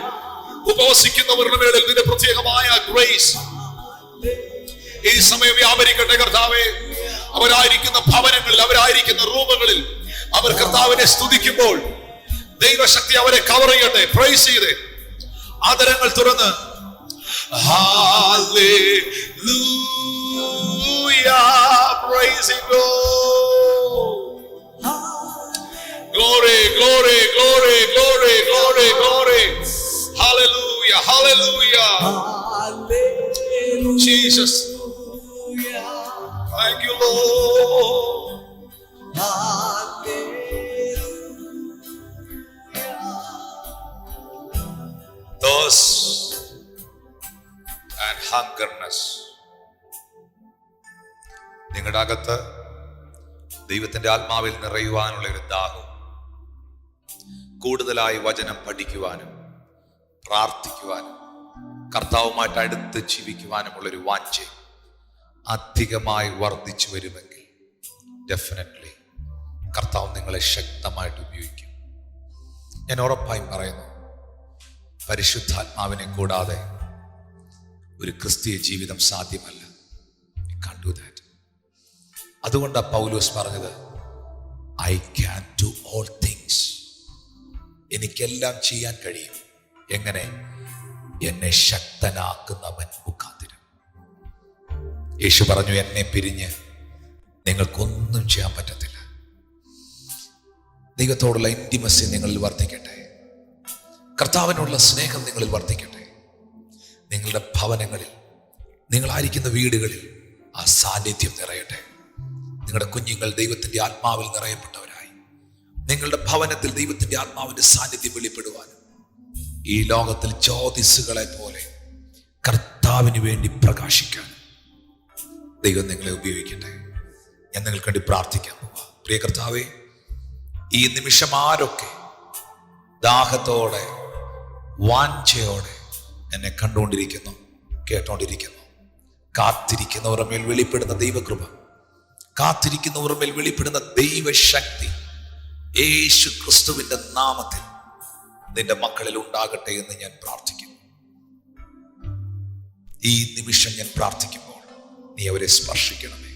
A: ഉപവസിക്കുന്നവരുടെ മേളിൽ നിന്റെ പ്രത്യേകമായ ഗ്രേസ് ഈ സമയം വ്യാപരിക്കട്ടെ കർത്താവേ. അവരായിരിക്കുന്ന ഭവനങ്ങളിൽ, അവരായിരിക്കുന്ന റൂമുകളിൽ അവർ കർത്താവിനെ സ്തുതിക്കുമ്പോൾ ദൈവശക്തി അവരെ കവർ ചെയ്യട്ടെ. പ്രൈസ് ചെയ്ത് ആദരങ്ങൾ തുറന്ന് Hallelujah. Praise Him, Lord. Glory, glory, glory, glory, glory, glory. Hallelujah, hallelujah. Hallelujah. Jesus. Thank you, Lord. Thirst and hungerness നിങ്ങളുടെ അകത്ത് ദൈവത്തിന്റെ ആത്മാവിൽ നിറയുവാനുള്ള ഒരു ദാഹവും, കൂടുതലായി വചനം പഠിക്കുവാനും പ്രാർത്ഥിക്കുവാനും കർത്താവുമായിട്ട് അടുത്ത് ജീവിക്കുവാനുമുള്ളൊരു വാഞ്ചയും അധികമായി വർദ്ധിച്ചു വരുമെങ്കിൽ ഡെഫിനറ്റ്ലി കർത്താവ് നിങ്ങളെ ശക്തമായിട്ട് ഉപയോഗിക്കും. ഞാൻ ഉറപ്പായും പറയുന്നു, പരിശുദ്ധാത്മാവിനെ കൂടാതെ ഒരു ക്രിസ്തീയ ജീവിതം സാധ്യമല്ല. കണ്ടു ദാറ്റ്. അതുകൊണ്ടാണ് പൗലോസ് പറഞ്ഞത്, I can do all things. എനിക്കെല്ലാം ചെയ്യാൻ കഴിയും. എങ്ങനെ? എന്നെ ശക്തനാക്കുന്നവൻ മുഖാന്തരം. യേശു പറഞ്ഞു, എന്നെ പിരിഞ്ഞ് നിങ്ങൾക്കൊന്നും ചെയ്യാൻ പറ്റത്തില്ല. ദൈവത്തോടുള്ള ഇന്റിമസി നിങ്ങളിൽ വർദ്ധിക്കട്ടെ. കർത്താവിനുള്ള സ്നേഹം നിങ്ങളിൽ വർദ്ധിക്കട്ടെ. നിങ്ങളുടെ ഭവനങ്ങളിൽ, നിങ്ങളായിരിക്കുന്ന വീടുകളിൽ ആ സാന്നിധ്യം നിറയട്ടെ. നിങ്ങളുടെ കുഞ്ഞുങ്ങൾ ദൈവത്തിന്റെ ആത്മാവിൽ നിറയപ്പെട്ടവരായി നിങ്ങളുടെ ഭവനത്തിൽ ദൈവത്തിന്റെ ആത്മാവിന്റെ സാന്നിധ്യം വെളിപ്പെടുവാനും ഈ ലോകത്തിൽ ജ്യോതിസുകളെ പോലെ കർത്താവിന് വേണ്ടി പ്രകാശിക്കാനും ദൈവം നിങ്ങളെ ഉപയോഗിക്കട്ടെ. ഞാൻ നിങ്ങൾക്ക് വേണ്ടി പ്രാർത്ഥിക്കാൻ പോവാ. പ്രിയ കർത്താവേ, ഈ നിമിഷം ആരൊക്കെ ദാഹത്തോടെ വാഞ്ചയോടെ എന്നെ കണ്ടുകൊണ്ടിരിക്കുന്നു, കേട്ടോണ്ടിരിക്കുന്നു, കാത്തിരിക്കുന്നവരുടെ മേൽ വെളിപ്പെടുന്ന ദൈവകൃപ, കാത്തിരിക്കുന്നവരുടെ മേൽ വെളിപ്പെടുന്ന ദൈവശക്തി യേശു ക്രിസ്തുവിന്റെ നാമത്തിൽ നിന്റെ മക്കളിൽ ഉണ്ടാകട്ടെ എന്ന് ഞാൻ പ്രാർത്ഥിക്കുന്നു. ഈ നിമിഷം ഞാൻ പ്രാർത്ഥിക്കുമ്പോൾ നീ അവരെ സ്പർശിക്കണമേ.